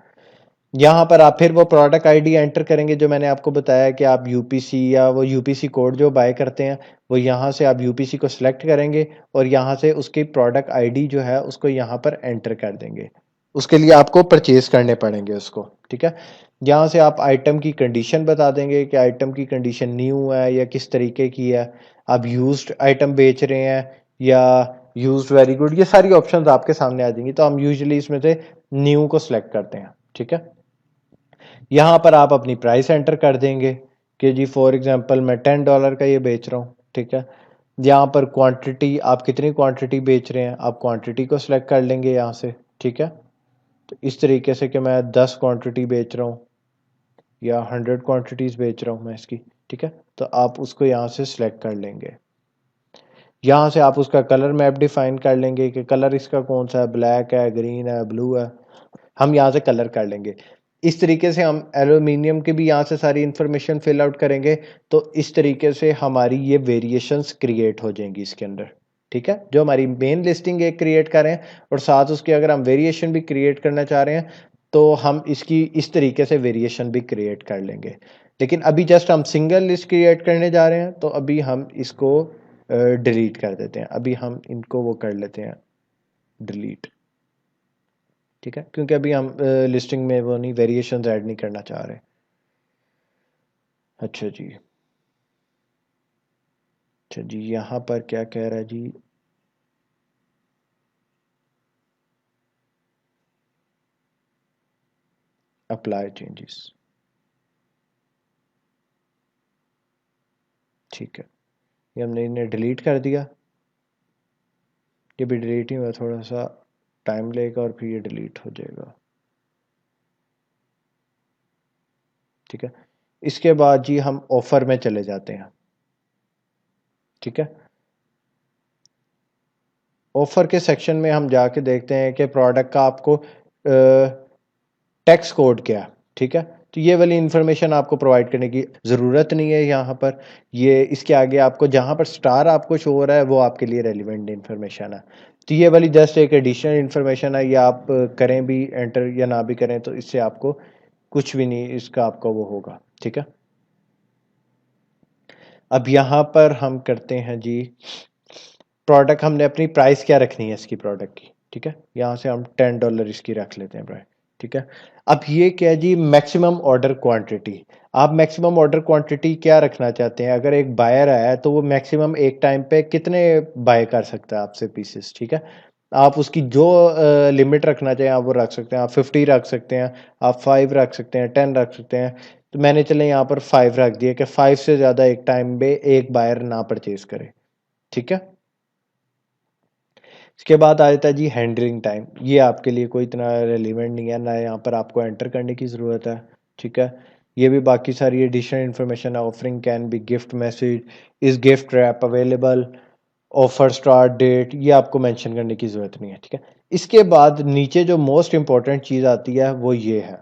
यहाँ पर आप फिर वो प्रोडक्ट आईडी एंटर करेंगे जो मैंने आपको बताया कि आप यूपीसी या वो यूपीसी कोड जो बाय करते हैं, वो यहाँ से आप यूपीसी को सिलेक्ट करेंगे और यहाँ से उसकी प्रोडक्ट आईडी जो है उसको यहाँ पर एंटर कर देंगे। उसके लिए आपको परचेज करने पड़ेंगे उसको, ठीक है। यहाँ से आप आइटम की कंडीशन बता देंगे कि आइटम की कंडीशन न्यू है या किस तरीके की है, आप यूज्ड आइटम बेच रहे हैं या यूज्ड वेरी गुड, ये सारी ऑप्शंस आपके सामने आ जाएंगी। तो हम यूजुअली इसमें से न्यू को सिलेक्ट करते हैं, ठीक है। यहाँ पर आप अपनी प्राइस एंटर कर देंगे कि जी फॉर एग्जांपल मैं $10 का ये बेच रहा हूँ, ठीक है। यहाँ पर क्वांटिटी, आप कितनी क्वांटिटी बेच रहे हैं, आप क्वांटिटी को सिलेक्ट कर लेंगे यहाँ से, ठीक है। तो इस तरीके से कि मैं 10 क्वांटिटी बेच रहा हूँ या 100 क्वांटिटीज बेच रहा हूँ मैं इसकी, ठीक है। तो आप उसको यहाँ से सिलेक्ट कर लेंगे। यहाँ से आप उसका कलर मैप डिफाइन कर लेंगे कि कलर इसका कौन सा है, ब्लैक है, ग्रीन है, ब्लू है, हम यहाँ से कलर कर लेंगे। इस तरीके से हम एल्यूमिनियम की भी यहाँ से सारी इंफॉर्मेशन फिल आउट करेंगे। तो इस तरीके से हमारी ये वेरिएशंस क्रिएट हो जाएंगी इसके अंदर, ठीक है। जो हमारी मेन लिस्टिंग एक क्रिएट कर रहे हैं और साथ उसके अगर हम वेरिएशन भी क्रिएट करना चाह रहे हैं तो हम इसकी इस तरीके से वेरिएशन भी क्रिएट कर लेंगे। लेकिन अभी जस्ट हम सिंगल लिस्ट क्रिएट करने जा रहे हैं तो अभी हम इसको डिलीट कर देते हैं। अभी हम इनको वो कर लेते हैं डिलीट, ठीक है, क्योंकि अभी हम लिस्टिंग में वो नहीं वेरिएशंस ऐड नहीं करना चाह रहे। अच्छा जी, अच्छा जी, यहाँ पर क्या कह रहा है जी, अप्लाई चेंजेस, ठीक है। ये हमने इन्हें डिलीट कर दिया, ये भी डिलीट ही हुआ, थोड़ा सा टाइम लेगा और फिर ये डिलीट हो जाएगा, ठीक है। इसके बाद जी हम ऑफर में चले जाते हैं, ठीक है। ऑफर के सेक्शन में हम जाके देखते हैं कि प्रोडक्ट का आपको टैक्स कोड क्या है, ठीक है। तो ये वाली इंफॉर्मेशन आपको प्रोवाइड करने की ज़रूरत नहीं है यहाँ पर। ये इसके आगे आपको जहाँ पर स्टार आपको शो हो रहा है वो आपके लिए रेलिवेंट इंफॉर्मेशन है। तो ये वाली जस्ट एक एडिशनल इंफॉर्मेशन है, ये आप करें भी एंटर या ना भी करें तो इससे आपको कुछ भी नहीं इसका आपका वो होगा, ठीक है। अब यहाँ पर हम करते हैं जी प्रोडक्ट, हमने अपनी प्राइस क्या रखनी है इसकी प्रोडक्ट की, ठीक है। यहाँ से हम $10 इसकी रख लेते हैं प्राइस, ठीक है। अब ये क्या है जी, मैक्सिमम ऑर्डर क्वांटिटी। आप मैक्सिमम ऑर्डर क्वांटिटी क्या रखना चाहते हैं, अगर एक बायर आया है तो वो मैक्सिमम एक टाइम पे कितने बाय कर सकता है आपसे पीसेस, ठीक है। आप उसकी जो लिमिट रखना चाहें आप वो रख सकते हैं, आप 50 रख सकते हैं, आप 5 रख सकते हैं, 10 रख सकते हैं। तो मैंने चले यहाँ पर 5 रख दिया कि 5 से ज़्यादा एक टाइम पे एक बायर ना परचेज करे, ठीक है। इसके बाद आ जाता है जी हैंडलिंग टाइम, ये आपके लिए कोई इतना रेलिवेंट नहीं है, ना यहाँ पर आपको एंटर करने की ज़रूरत है, ठीक है। ये भी बाकी सारी एडिशनल इन्फॉर्मेशन है, offering can be gift message, is gift wrap available, offer start date, ये आपको मेंशन करने की ज़रूरत नहीं है, ठीक है। इसके बाद नीचे जो मोस्ट इंपॉर्टेंट चीज़ आती है वो ये है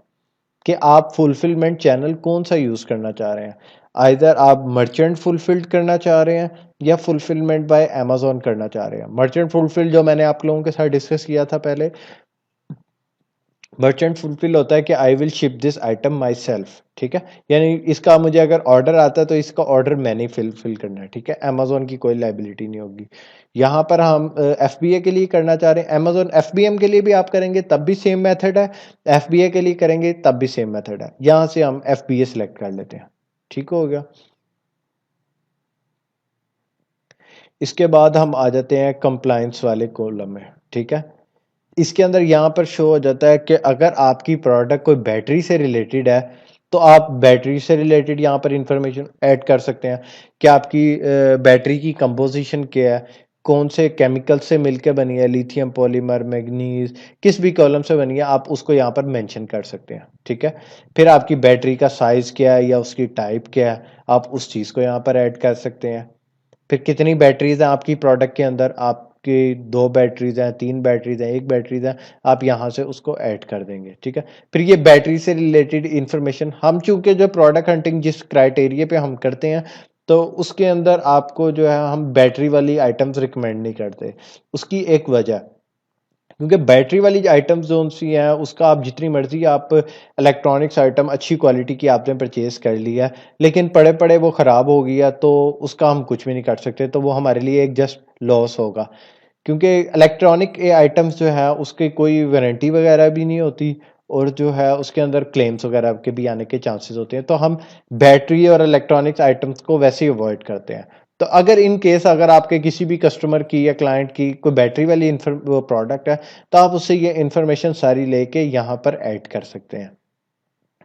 कि आप फुलफिलमेंट चैनल कौन सा यूज़ करना चाह रहे हैं। आइदर आप मर्चेंट फुलफिल्ड करना चाह रहे हैं या फुलफिलमेंट बाय अमेजोन करना चाह रहे हैं। मर्चेंट फुलफिल जो मैंने आप लोगों के साथ डिस्कस किया था पहले, मर्चेंट फुलफिल होता है कि I will ship this item my self, ठीक है। यानी इसका मुझे अगर ऑर्डर आता है तो इसका ऑर्डर मैंने फिल करना है, ठीक है। अमेजोन की कोई लाइबिलिटी नहीं होगी। यहाँ पर हम FBA के लिए करना चाह रहे हैं, अमेजोन FBM के लिए भी आप करेंगे तब भी सेम मेथड है, FBA के लिए करेंगे तब भी सेम मेथड है। यहाँ से हम FBA सेलेक्ट कर लेते हैं, ठीक हो गया। इसके बाद हम आ जाते हैं कंप्लायंस वाले कॉलम में, ठीक है। इसके अंदर यहाँ पर शो हो जाता है कि अगर आपकी प्रोडक्ट कोई बैटरी से रिलेटेड है तो आप बैटरी से रिलेटेड यहाँ पर इंफॉर्मेशन ऐड कर सकते हैं कि आपकी बैटरी की कंपोजिशन क्या है, कौन से केमिकल से मिलकर बनी है, लिथियम पॉलीमर, मैग्नीज, किस भी कॉलम से बनी है आप उसको यहाँ पर मेंशन कर सकते हैं, ठीक है। फिर आपकी बैटरी का साइज क्या है या उसकी टाइप क्या है, आप उस चीज़ को यहाँ पर ऐड कर सकते हैं। फिर कितनी बैटरीज हैं आपकी प्रोडक्ट के अंदर, आपकी 2 बैटरीज हैं, 3 बैटरीज हैं, 1 बैटरीज हैं, आप यहाँ से उसको ऐड कर देंगे, ठीक है। फिर ये बैटरी से रिलेटेड इंफॉर्मेशन, हम चूंकि जो प्रोडक्ट हंटिंग जिस क्राइटेरिया पे हम करते हैं तो उसके अंदर आपको जो है हम बैटरी वाली आइटम्स रिकमेंड नहीं करते। उसकी एक वजह, क्योंकि बैटरी वाली आइटम्स जो सी हैं उसका आप जितनी मर्जी आप इलेक्ट्रॉनिक्स आइटम अच्छी क्वालिटी की आपने परचेज कर लिया है लेकिन पड़े पड़े वो ख़राब हो गया तो उसका हम कुछ भी नहीं कर सकते, तो वो हमारे लिए एक जस्ट लॉस होगा। क्योंकि इलेक्ट्रॉनिक आइटम्स जो है उसकी कोई वारंटी वगैरह भी नहीं होती और जो है उसके अंदर क्लेम्स वगैरह के भी आने के चांसेस होते हैं, तो हम बैटरी और इलेक्ट्रॉनिक्स आइटम्स को वैसे ही अवॉइड करते हैं। तो अगर इन केस अगर आपके किसी भी कस्टमर की या क्लाइंट की कोई बैटरी वाली प्रोडक्ट है, तो आप उससे ये इंफॉर्मेशन सारी लेके यहाँ पर ऐड कर सकते हैं।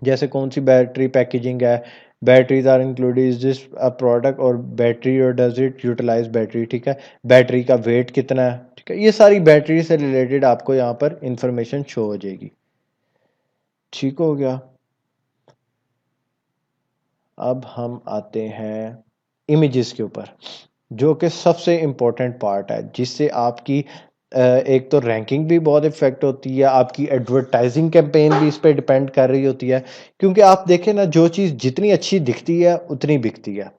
जैसे कौन सी बैटरी पैकेजिंग है, batteries are included is this a product, और बैटरी और डज इट यूटिलाइज बैटरी, ठीक है, बैटरी का वेट कितना है, ठीक है, ये सारी बैटरी से रिलेटेड आपको यहाँ पर इंफॉर्मेशन शो हो जाएगी। ठीक हो गया। अब हम आते हैं इमेजेस के ऊपर, जो कि सबसे इम्पोर्टेंट पार्ट है, जिससे आपकी एक तो रैंकिंग भी बहुत इफेक्ट होती है, आपकी एडवर्टाइजिंग कैंपेन भी इस पर डिपेंड कर रही होती है। क्योंकि आप देखें ना, जो चीज़ जितनी अच्छी दिखती है उतनी बिकती है।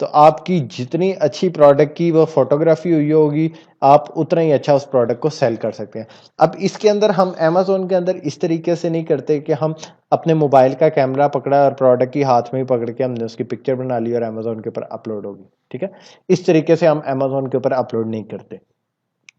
तो आपकी जितनी अच्छी प्रोडक्ट की वो फोटोग्राफी हुई होगी, आप उतना ही अच्छा उस प्रोडक्ट को सेल कर सकते हैं। अब इसके अंदर हम अमेजोन के अंदर इस तरीके से नहीं करते कि हम अपने मोबाइल का कैमरा पकड़ा और प्रोडक्ट की हाथ में ही पकड़ के हमने उसकी पिक्चर बना ली और अमेजोन के ऊपर अपलोड होगी, ठीक है। इस तरीके से हम अमेजोन के ऊपर अपलोड नहीं करते।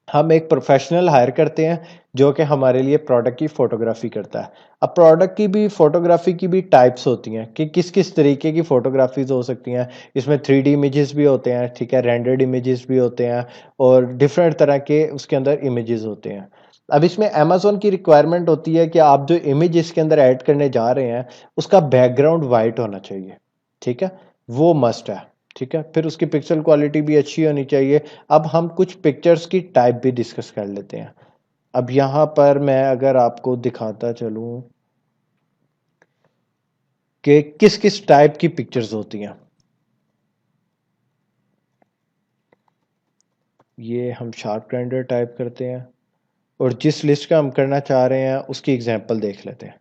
हम एक प्रोफेशनल हायर करते हैं जो कि हमारे लिए प्रोडक्ट की फोटोग्राफी करता है। अब प्रोडक्ट की भी फोटोग्राफी की भी टाइप्स होती हैं कि किस किस तरीके की फोटोग्राफीज हो सकती हैं। इसमें 3D इमेजेस भी होते हैं, ठीक है, रेंडर्ड इमेजेस भी होते हैं, और डिफरेंट तरह के उसके अंदर इमेजेस होते हैं। अब इसमें अमेजोन की रिक्वायरमेंट होती है कि आप जो इमेज इसके अंदर ऐड करने जा रहे हैं उसका बैकग्राउंड वाइट होना चाहिए, ठीक है, वो मस्ट है, ठीक है। फिर उसकी पिक्सल क्वालिटी भी अच्छी होनी चाहिए। अब हम कुछ पिक्चर्स की टाइप भी डिस्कस कर लेते हैं। अब यहाँ पर मैं अगर आपको दिखाता चलूं कि किस किस टाइप की पिक्चर्स होती हैं, ये हम शार्प रेंडर टाइप करते हैं और जिस लिस्ट का हम करना चाह रहे हैं उसकी एग्जांपल देख लेते हैं।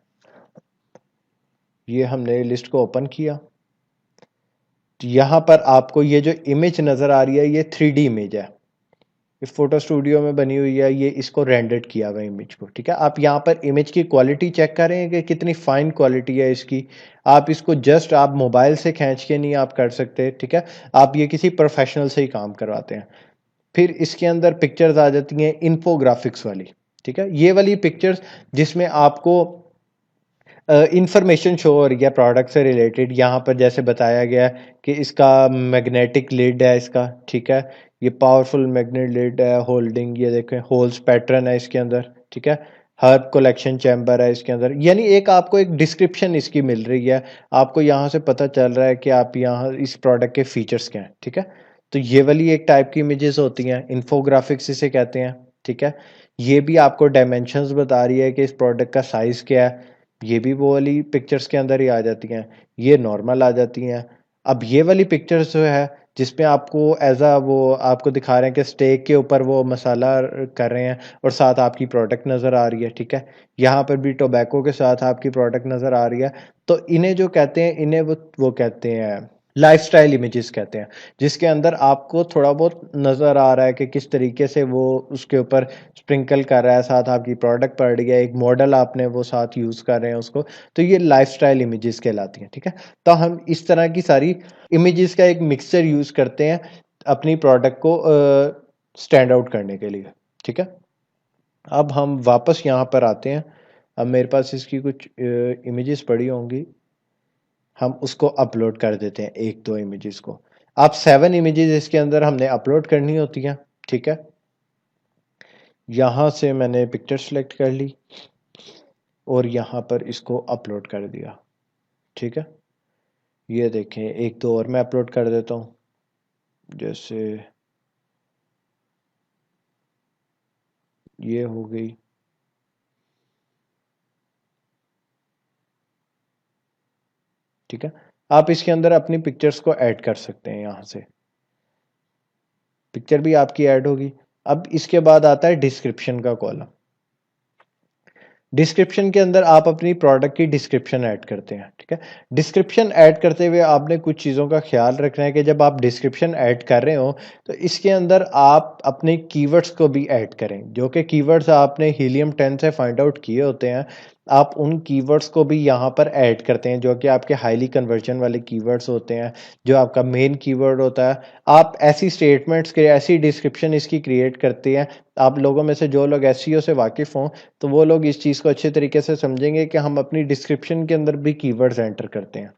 ये हमने लिस्ट को ओपन किया, तो यहाँ पर आपको ये जो इमेज नज़र आ रही है ये 3D इमेज है, ये फोटो स्टूडियो में बनी हुई है, ये इसको रेंडर्ड किया हुआ है इमेज को, ठीक है। आप यहाँ पर इमेज की क्वालिटी चेक करें कि कितनी फाइन क्वालिटी है इसकी। आप इसको जस्ट आप मोबाइल से खींच के नहीं आप कर सकते, ठीक है, आप ये किसी प्रोफेशनल से ही काम करवाते हैं। फिर इसके अंदर पिक्चर्स आ जाती हैं इन्फोग्राफिक्स वाली, ठीक है, ये वाली पिक्चर्स जिसमें आपको इंफॉर्मेशन शो हो रही है प्रोडक्ट से रिलेटेड। यहाँ पर जैसे बताया गया है कि इसका मैग्नेटिक लिड है इसका, ठीक है, ये पावरफुल मैग्नेट लिड है, होल्डिंग, ये देखें होल्स पैटर्न है इसके अंदर, ठीक है, हर्ब कलेक्शन चैम्बर है इसके अंदर। यानी एक आपको एक डिस्क्रिप्शन इसकी मिल रही है, आपको यहाँ से पता चल रहा है कि आप यहाँ इस प्रोडक्ट के फीचर्स क्या हैं, ठीक है। तो ये वाली एक टाइप की इमेजेस होती हैं, इन्फोग्राफिक्स इसे कहते हैं, ठीक है। ये भी आपको डायमेंशंस बता रही है कि इस प्रोडक्ट का साइज क्या है, ये भी वो वाली पिक्चर्स के अंदर ही आ जाती हैं, ये नॉर्मल आ जाती हैं। अब ये वाली पिक्चर्स जो है जिसमें आपको एज अ वो आपको दिखा रहे हैं कि स्टेक के ऊपर वो मसाला कर रहे हैं और साथ आपकी प्रोडक्ट नज़र आ रही है, ठीक है, यहाँ पर भी टोबैको के साथ आपकी प्रोडक्ट नज़र आ रही है। तो इन्हें जो कहते हैं, इन्हें वो कहते हैं लाइफस्टाइल इमेजेस कहते हैं, जिसके अंदर आपको थोड़ा बहुत नज़र आ रहा है कि किस तरीके से वो उसके ऊपर स्प्रिंकल कर रहा है, साथ आपकी प्रोडक्ट पड़ रही है, एक मॉडल आपने वो साथ यूज़ कर रहे हैं उसको। तो ये लाइफस्टाइल इमेजेस कहलाती हैं, ठीक है। तो हम इस तरह की सारी इमेजेस का एक मिक्सचर यूज़ करते हैं अपनी प्रोडक्ट को स्टैंड आउट करने के लिए, ठीक है। अब हम वापस यहाँ पर आते हैं। अब मेरे पास इसकी कुछ इमेजेस पड़ी होंगी, हम उसको अपलोड कर देते हैं एक दो इमेजेस को। आप 7 इमेजेस इसके अंदर हमने अपलोड करनी होती हैं, ठीक है। यहाँ से मैंने पिक्चर सेलेक्ट कर ली और यहाँ पर इसको अपलोड कर दिया, ठीक है। ये देखें, एक दो और मैं अपलोड कर देता हूँ, जैसे ये हो गई, ठीक है। आप इसके अंदर अपनी पिक्चर्स को ऐड कर सकते हैं, यहाँ से पिक्चर भी आपकी ऐड होगी। अब इसके बाद आता है डिस्क्रिप्शन का कॉलम। डिस्क्रिप्शन के अंदर आप अपनी प्रोडक्ट की डिस्क्रिप्शन ऐड करते हैं, ठीक है। डिस्क्रिप्शन ऐड करते हुए आपने कुछ चीज़ों का ख्याल रखना है कि जब आप डिस्क्रिप्शन ऐड कर रहे हो तो इसके अंदर आप अपने कीवर्ड्स को भी ऐड करें, जो कि कीवर्ड्स आपने हीलियम 10 से फाइंड आउट किए होते हैं आप उन कीवर्ड्स को भी यहाँ पर ऐड करते हैं जो कि आपके हाईली कन्वर्जन वाले कीवर्ड्स होते हैं, जो आपका मेन कीवर्ड होता है। आप ऐसी स्टेटमेंट्स के ऐसी डिस्क्रिप्शन इसकी क्रिएट करते हैं। आप लोगों में से जो लोग एसईओ से वाकिफ़ हों तो वो लोग इस चीज़ को अच्छे तरीके से समझेंगे कि हम अपनी डिस्क्रिप्शन के अंदर भी कीवर्ड्स एंटर करते हैं,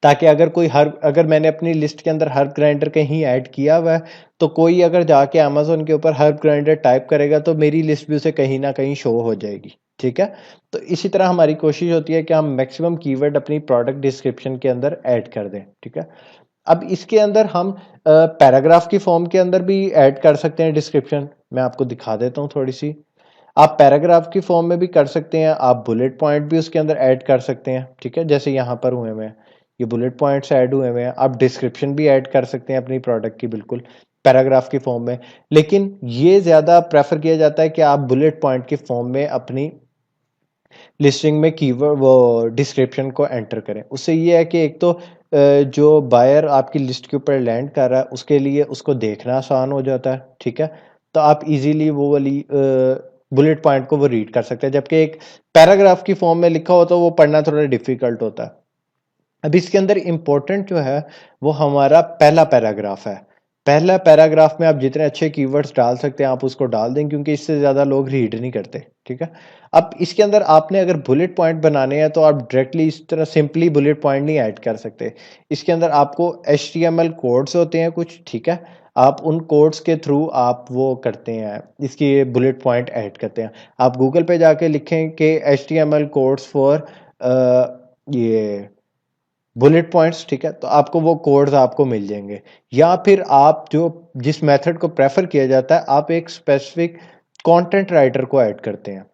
ताकि अगर मैंने अपनी लिस्ट के अंदर हर्ब ग्राइंडर कहीं ऐड किया हुआ है तो कोई अगर जाके अमेज़न के ऊपर हर्ब ग्राइंडर टाइप करेगा तो मेरी लिस्ट भी उसे कहीं ना कहीं शो हो जाएगी। ठीक है, तो इसी तरह हमारी कोशिश होती है कि हम मैक्सिमम कीवर्ड अपनी प्रोडक्ट डिस्क्रिप्शन के अंदर ऐड कर दें। ठीक है, अब इसके अंदर हम पैराग्राफ की फॉर्म के अंदर भी ऐड कर सकते हैं डिस्क्रिप्शन। मैं आपको दिखा देता हूँ थोड़ी सी। आप पैराग्राफ की फॉर्म में भी कर सकते हैं, आप बुलेट पॉइंट भी उसके अंदर ऐड कर सकते हैं। ठीक है, जैसे यहाँ पर हुए हुए हैं, ये बुलेट पॉइंट्स ऐड हुए हुए हैं। आप डिस्क्रिप्शन भी ऐड कर सकते हैं अपनी प्रोडक्ट की, बिल्कुल पैराग्राफ की फॉर्म में। लेकिन ये ज़्यादा प्रेफर किया जाता है कि आप बुलेट पॉइंट की फॉर्म में अपनी लिस्टिंग में कीवर्ड वो डिस्क्रिप्शन को एंटर करें। उससे ये है कि एक तो जो बायर आपकी लिस्ट के ऊपर लैंड कर रहा है उसके लिए उसको देखना आसान हो जाता है। ठीक है, तो आप इजीली वो वाली बुलेट पॉइंट को वो रीड कर सकते हैं, जबकि एक पैराग्राफ की फॉर्म में लिखा हो तो वो पढ़ना थोड़ा डिफिकल्ट होता है। अब इसके अंदर इंपॉर्टेंट जो है वो हमारा पहला पैराग्राफ है। पहला पैराग्राफ में आप जितने अच्छे कीवर्ड्स डाल सकते हैं आप उसको डाल दें, क्योंकि इससे ज़्यादा लोग रीड नहीं करते। ठीक है, अब इसके अंदर आपने अगर बुलेट पॉइंट बनाने हैं तो आप डायरेक्टली इस तरह सिंपली बुलेट पॉइंट नहीं ऐड कर सकते। इसके अंदर आपको HTML कोड्स होते हैं कुछ। ठीक है, आप उन कोड्स के थ्रू आप वो करते हैं, इसकी बुलेट पॉइंट ऐड करते हैं। आप गूगल पे जाके लिखें कि HTML कोड्स फॉर ये बुलेट पॉइंट्स। ठीक है, तो आपको वो कोड्स आपको मिल जाएंगे। या फिर आप जो जिस मेथड को प्रेफर किया जाता है, आप एक स्पेसिफिक कंटेंट राइटर को ऐड करते हैं।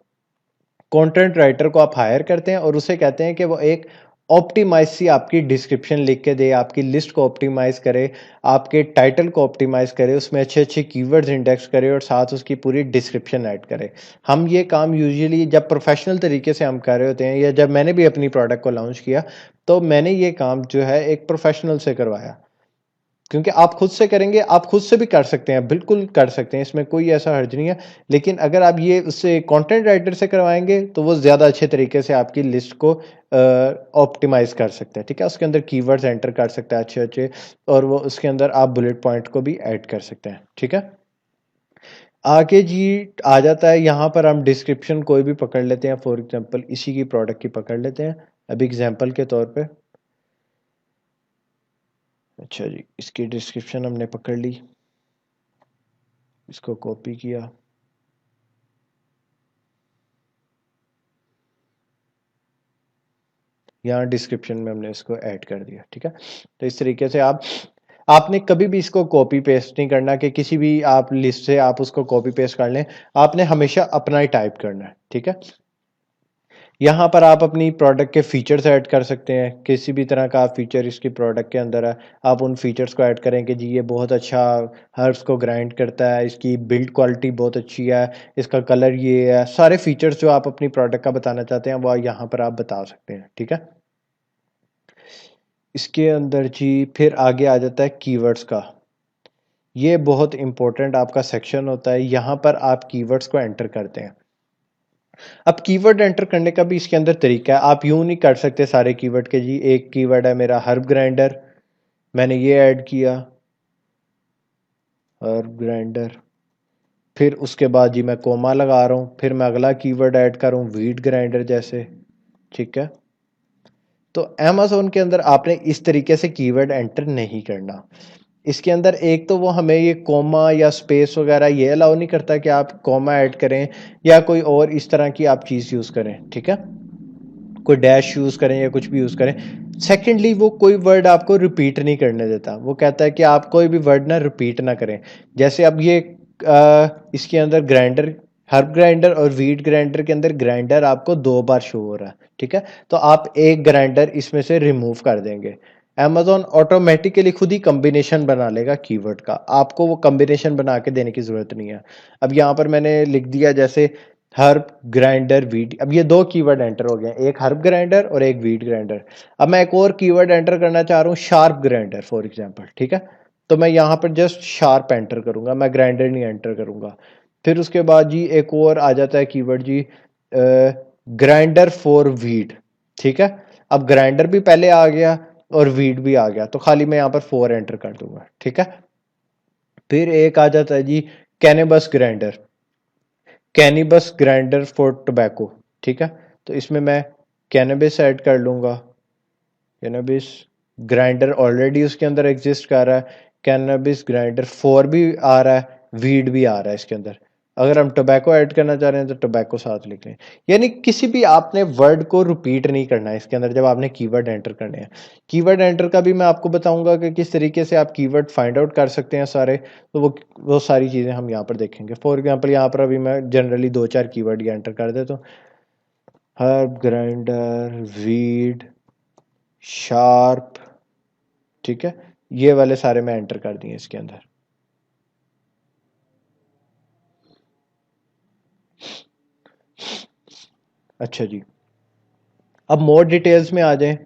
कंटेंट राइटर को आप हायर करते हैं और उसे कहते हैं कि वो एक ऑप्टिमाइज सी आपकी डिस्क्रिप्शन लिख के दे, आपकी लिस्ट को ऑप्टिमाइज करे, आपके टाइटल को ऑप्टिमाइज करे, उसमें अच्छे अच्छे कीवर्ड्स इंडेक्स करे और साथ उसकी पूरी डिस्क्रिप्शन ऐड करे। हम ये काम यूजुअली जब प्रोफेशनल तरीके से हम कर रहे होते हैं, या जब मैंने भी अपनी प्रोडक्ट को लॉन्च किया तो मैंने ये काम जो है एक प्रोफेशनल से करवाया। क्योंकि आप खुद से करेंगे, आप खुद से भी कर सकते हैं, बिल्कुल कर सकते हैं, इसमें कोई ऐसा हर्ज नहीं है। लेकिन अगर आप ये उससे कंटेंट राइटर से करवाएंगे तो वो ज़्यादा अच्छे तरीके से आपकी लिस्ट को ऑप्टिमाइज कर सकते हैं। ठीक है, उसके अंदर कीवर्ड्स एंटर कर सकते हैं अच्छे अच्छे, और वो उसके अंदर आप बुलेट पॉइंट को भी ऐड कर सकते हैं। ठीक है, आगे जी आ जाता है, यहाँ पर हम डिस्क्रिप्शन कोई भी पकड़ लेते हैं। फॉर एग्जांपल इसी की प्रोडक्ट की पकड़ लेते हैं अभी एग्जांपल के तौर पे। अच्छा जी, इसकी डिस्क्रिप्शन हमने पकड़ ली, इसको कॉपी किया, यहाँ डिस्क्रिप्शन में हमने इसको ऐड कर दिया। ठीक है, तो इस तरीके से आपने कभी भी इसको कॉपी पेस्ट नहीं करना कि किसी भी आप लिस्ट से आप उसको कॉपी पेस्ट कर लें। आपने हमेशा अपना ही टाइप करना है। ठीक है, यहाँ पर आप अपनी प्रोडक्ट के फीचर्स ऐड कर सकते हैं। किसी भी तरह का फीचर इसकी प्रोडक्ट के अंदर है, आप उन फीचर्स को ऐड करें कि जी ये बहुत अच्छा हर्ब्स को ग्राइंड करता है, इसकी बिल्ड क्वालिटी बहुत अच्छी है, इसका कलर ये है। सारे फीचर्स जो आप अपनी प्रोडक्ट का बताना चाहते हैं वो यहाँ पर आप बता सकते हैं। ठीक है, इसके अंदर जी फिर आगे आ जाता है कीवर्ड्स का। ये बहुत इंपॉर्टेंट आपका सेक्शन होता है, यहाँ पर आप कीवर्ड्स को एंटर करते हैं। अब कीवर्ड एंटर करने का भी इसके अंदर तरीका है। आप यूं नहीं कर सकते सारे कीवर्ड के जी एक कीवर्ड है मेरा हर्ब ग्राइंडर, मैंने ये ऐड किया हर्ब ग्राइंडर, फिर उसके बाद जी मैं कोमा लगा रहा हूँ, फिर मैं अगला कीवर्ड ऐड कर रहा हूँ वीट ग्राइंडर जैसे। ठीक है, तो अमेज़न के अंदर आपने इस तरीके से कीवर्ड एंटर नहीं करना। इसके अंदर एक तो वो हमें ये कोमा या स्पेस वगैरह ये अलाउ नहीं करता कि आप कोमा ऐड करें या कोई और इस तरह की आप चीज़ यूज़ करें। ठीक है, कोई डैश यूज़ करें या कुछ भी यूज़ करें। सेकेंडली वो कोई वर्ड आपको रिपीट नहीं करने देता, वो कहता है कि आप कोई भी वर्ड ना रिपीट ना करें। जैसे अब ये इसके अंदर ग्राइंडर, हर्ब ग्राइंडर और वीट ग्राइंडर के अंदर ग्राइंडर आपको 2 बार शो हो रहा है। ठीक है, तो आप एक ग्राइंडर इसमें से रिमूव कर देंगे। अमेज़न ऑटोमेटिकली खुद ही कॉम्बिनेशन बना लेगा कीवर्ड का, आपको वो कॉम्बिनेशन बना के देने की ज़रूरत नहीं है। अब यहाँ पर मैंने लिख दिया जैसे हर्ब ग्राइंडर वीट, अब ये 2 कीवर्ड एंटर हो गए, एक हर्ब ग्राइंडर और एक वीट ग्राइंडर। अब मैं एक और कीवर्ड एंटर करना चाह रहा हूँ शार्प ग्राइंडर फॉर एग्जांपल। ठीक है, तो मैं यहाँ पर जस्ट शार्प एंटर करूंगा, मैं ग्राइंडर नहीं एंटर करूंगा। फिर उसके बाद जी एक और आ जाता है keyword G grinder for wheat, ठीक है। अब ग्राइंडर भी पहले आ गया और वीट भी आ गया, तो खाली मैं यहाँ पर 4 एंटर कर दूंगा, ठीक है। फिर एक आ जाता है जी कैनेबस ग्राइंडर, कैनिबस ग्राइंडर फॉर टोबैको, ठीक है। तो इसमें मैं कैनबिस ऐड कर लूंगा, कैनबिस ग्राइंडर ऑलरेडी उसके अंदर एग्जिस्ट कर रहा है, कैनबिस ग्राइंडर 4 भी आ रहा है, वीड भी आ रहा है इसके अंदर। अगर हम टोबैको ऐड करना चाह रहे हैं तो टोबैको साथ लिख लें। यानी किसी भी आपने वर्ड को रिपीट नहीं करना है इसके अंदर जब आपने कीवर्ड एंटर करने हैं। कीवर्ड एंटर का भी मैं आपको बताऊंगा कि किस तरीके से आप कीवर्ड फाइंड आउट कर सकते हैं सारे, तो वो सारी चीज़ें हम यहाँ पर देखेंगे। फॉर एग्जाम्पल यहाँ पर अभी मैं जनरली 2-4 कीवर्ड एंटर कर देता हूँ। हर्ब ग्राइंडर, वीड, शार्प, ठीक है। ये वाले सारे मैं एंटर कर दिए इसके अंदर। अच्छा जी, अब मोर डिटेल्स में आ जाएं।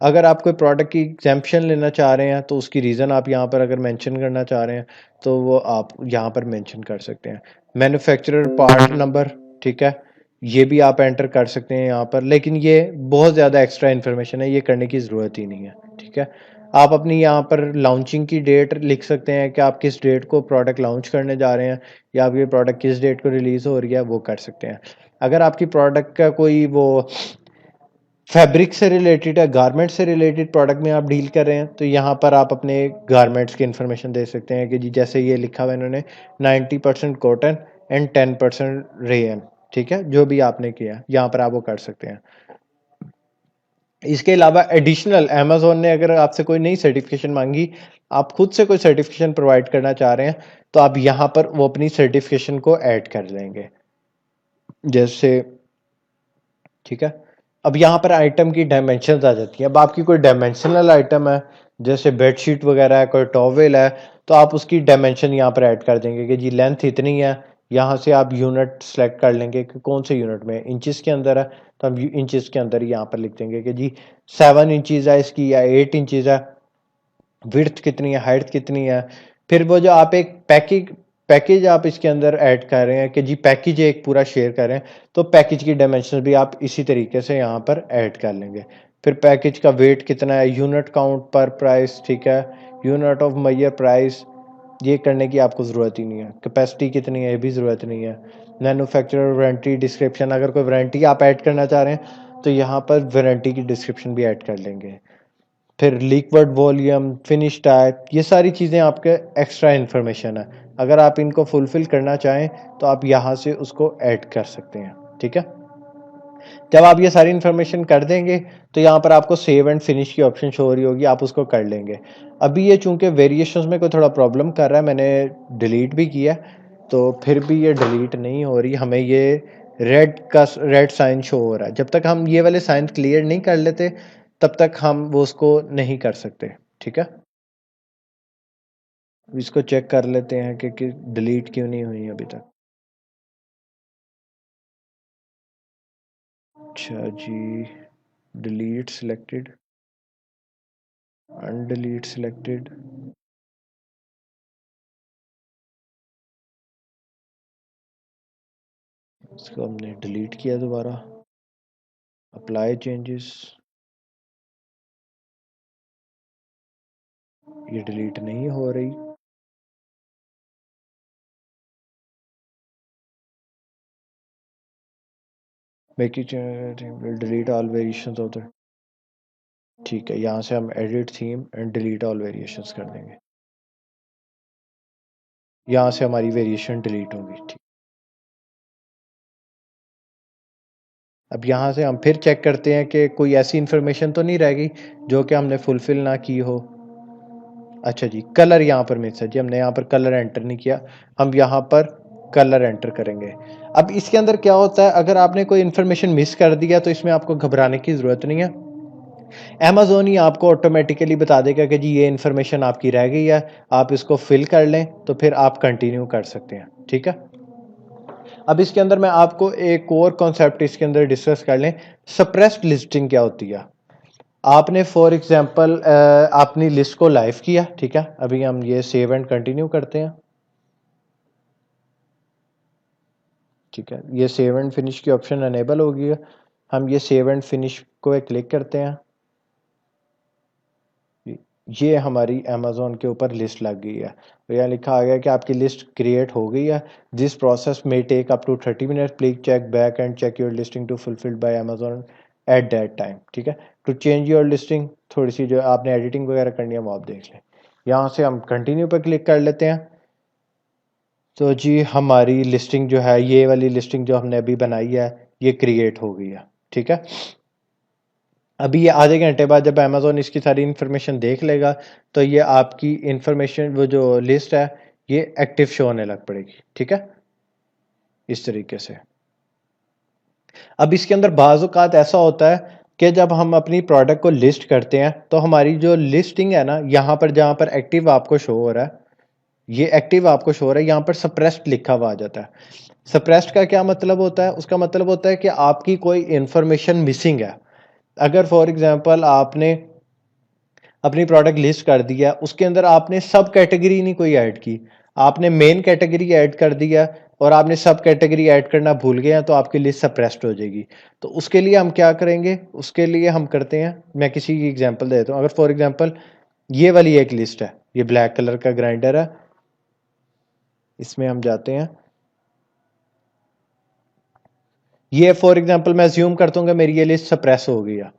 अगर आप कोई प्रोडक्ट की एग्जाम्पशन लेना चाह रहे हैं तो उसकी रीज़न आप यहाँ पर अगर मेंशन करना चाह रहे हैं तो वो आप यहाँ पर मेंशन कर सकते हैं। मैन्युफैक्चरर पार्ट नंबर, ठीक है, ये भी आप एंटर कर सकते हैं यहाँ पर, लेकिन ये बहुत ज़्यादा एक्स्ट्रा इन्फॉर्मेशन है, ये करने की ज़रूरत ही नहीं है, ठीक है। आप अपनी यहाँ पर लॉन्चिंग की डेट लिख सकते हैं कि आप किस डेट को प्रोडक्ट लॉन्च करने जा रहे हैं, या आपकी प्रोडक्ट किस डेट को रिलीज़ हो रही है वो कर सकते हैं। अगर आपकी प्रोडक्ट का कोई वो फैब्रिक से रिलेटेड है, गारमेंट से रिलेटेड प्रोडक्ट में आप डील कर रहे हैं, तो यहाँ पर आप अपने गारमेंट्स की इन्फॉर्मेशन दे सकते हैं कि जी जैसे ये लिखा हुआ है इन्होंने 90% कॉटन एंड 10% रेयन, ठीक है। जो भी आपने किया यहाँ पर आप वो कर सकते हैं। इसके अलावा एडिशनल अमेजोन ने अगर आपसे कोई नई सर्टिफिकेशन मांगी, आप खुद से कोई सर्टिफिकेशन प्रोवाइड करना चाह रहे हैं, तो आप यहाँ पर वो अपनी सर्टिफिकेशन को ऐड कर लेंगे जैसे, ठीक है। अब यहाँ पर आइटम की डायमेंशन आ जाती है। अब आपकी कोई डायमेंशनल आइटम है जैसे बेडशीट वगैरह है, कोई टॉवेल है, तो आप उसकी डायमेंशन यहाँ पर ऐड कर देंगे कि जी लेंथ इतनी है। यहाँ से आप यूनिट सेलेक्ट कर लेंगे कि कौन से यूनिट में, इंचेस के अंदर है तो हम इंचेस के अंदर ही यहाँ पर लिख देंगे कि जी 7 इंचज़ है इसकी या 8 इंचज़ है, विड्थ कितनी है, हाइट कितनी है। फिर वो जो आप एक पैकेज आप इसके अंदर ऐड कर रहे हैं कि जी पैकेज एक पूरा शेयर कर रहे हैं, तो पैकेज की डायमेंशन भी आप इसी तरीके से यहाँ पर ऐड कर लेंगे। फिर पैकेज का वेट कितना है, यूनिट काउंट पर प्राइस, ठीक है, यूनिट ऑफ मैयर प्राइस, ये करने की आपको ज़रूरत ही नहीं है। कैपेसिटी कितनी है ये भी ज़रूरत नहीं है। मैन्युफैक्चरर वारंटी डिस्क्रिप्शन, अगर कोई वारंटी आप ऐड करना चाह रहे हैं तो यहाँ पर वारंटी की डिस्क्रिप्शन भी ऐड कर लेंगे। फिर लिक्विड वॉल्यूम, फिनिश टाइप, ये सारी चीज़ें आपके एक्स्ट्रा इन्फॉर्मेशन है। अगर आप इनको फुलफिल करना चाहें तो आप यहाँ से उसको ऐड कर सकते हैं, ठीक है। जब आप ये सारी इन्फॉर्मेशन कर देंगे तो यहाँ पर आपको सेव एंड फिनिश की ऑप्शन शो हो रही होगी, आप उसको कर लेंगे। अभी ये चूंकि वेरिएशंस में कोई थोड़ा प्रॉब्लम कर रहा है, मैंने डिलीट भी किया तो फिर भी ये डिलीट नहीं हो रही, हमें ये रेड साइन शो हो रहा है। जब तक हम ये वाले साइन क्लियर नहीं कर लेते तब तक हम वो उसको नहीं कर सकते, ठीक है। इसको चेक कर लेते हैं कि डिलीट क्यों नहीं हुई अभी तक। अच्छा जी, डिलीट सिलेक्टेड, अनडिलीट सिलेक्टेड, इसको हमने डिलीट किया दोबारा, अप्लाई चेंजेस, ये डिलीट नहीं हो रही। Make it will delete all variations of the, ठीक है, यहाँ से हम edit theme and delete all variations कर देंगे। यहाँ से हमारी वेरिएशन डिलीट होगी, ठीक। अब यहाँ से हम फिर चेक करते हैं कि कोई ऐसी इन्फॉर्मेशन तो नहीं रह गई जो कि हमने फुलफिल ना की हो। अच्छा जी, कलर यहाँ पर मिस है जी, हमने यहाँ पर कलर एंटर नहीं किया, हम यहाँ पर कलर एंटर करेंगे। अब इसके अंदर क्या होता है, अगर आपने कोई इन्फॉर्मेशन मिस कर दिया तो इसमें आपको घबराने की ज़रूरत नहीं है। अमेज़ोन ही आपको ऑटोमेटिकली बता देगा कि जी ये इन्फॉर्मेशन आपकी रह गई है, आप इसको फिल कर लें, तो फिर आप कंटिन्यू कर सकते हैं, ठीक है। अब इसके अंदर मैं आपको एक और कॉन्सेप्ट इसके अंदर डिस्कस कर लें, सप्रेस्ड लिस्टिंग क्या होती है। आपने फॉर एग्जांपल अपनी लिस्ट को लाइव किया, ठीक है। अभी हम ये सेव एंड कंटिन्यू करते हैं, ठीक है, ये सेव एंड फिनिश की ऑप्शन अनेबल होगी है। हम ये सेव एंड फिनिश को क्लिक करते हैं, ये हमारी अमेज़ोन के ऊपर लिस्ट लग गई है। तो यहाँ लिखा आ गया कि आपकी लिस्ट क्रिएट हो गई है। This process may take up to 30 minute, please check back and check your listing to fulfilled by Amazon at that time. ठीक है, टू चेंज योर लिस्टिंग, थोड़ी सी जो आपने एडिटिंग वगैरह करनी है वो आप देख लें। यहाँ से हम कंटिन्यू पर क्लिक कर लेते हैं। तो जी हमारी लिस्टिंग जो है, ये वाली लिस्टिंग जो हमने अभी बनाई है, ये क्रिएट हो गई है। ठीक है, अभी ये आधे घंटे बाद जब अमेज़ोन इसकी सारी इन्फॉर्मेशन देख लेगा तो ये आपकी इन्फॉर्मेशन, वो जो लिस्ट है, ये एक्टिव शो होने लग पड़ेगी। ठीक है, इस तरीके से। अब इसके अंदर बाज़ औक़ात ऐसा होता है कि जब हम अपनी प्रोडक्ट को लिस्ट करते हैं तो हमारी जो लिस्टिंग है ना, यहाँ पर जहाँ पर एक्टिव आपको शो हो रहा है, ये एक्टिव आपको शो हो रहा है, यहाँ पर सप्रेस्ड लिखा हुआ आ जाता है। सप्रेस्ड का क्या मतलब होता है? उसका मतलब होता है कि आपकी कोई इंफॉर्मेशन मिसिंग है। अगर फॉर एग्जांपल आपने अपनी प्रोडक्ट लिस्ट कर दिया, उसके अंदर आपने सब कैटेगरी नहीं कोई ऐड की, आपने मेन कैटेगरी ऐड कर दिया और आपने सब कैटेगरी ऐड करना भूल गए हैं, तो आपकी लिस्ट सप्रेस्ड हो जाएगी। तो उसके लिए हम क्या करेंगे? उसके लिए हम करते हैं, मैं किसी की एग्जांपल देता हूँ। अगर फॉर एग्जांपल ये वाली एक लिस्ट है, ये ब्लैक कलर का ग्राइंडर है, इसमें हम जाते हैं। ये फॉर एग्जांपल मैं अज्यूम करता हूँ कि मेरी ये लिस्ट सप्रेस हो गई है,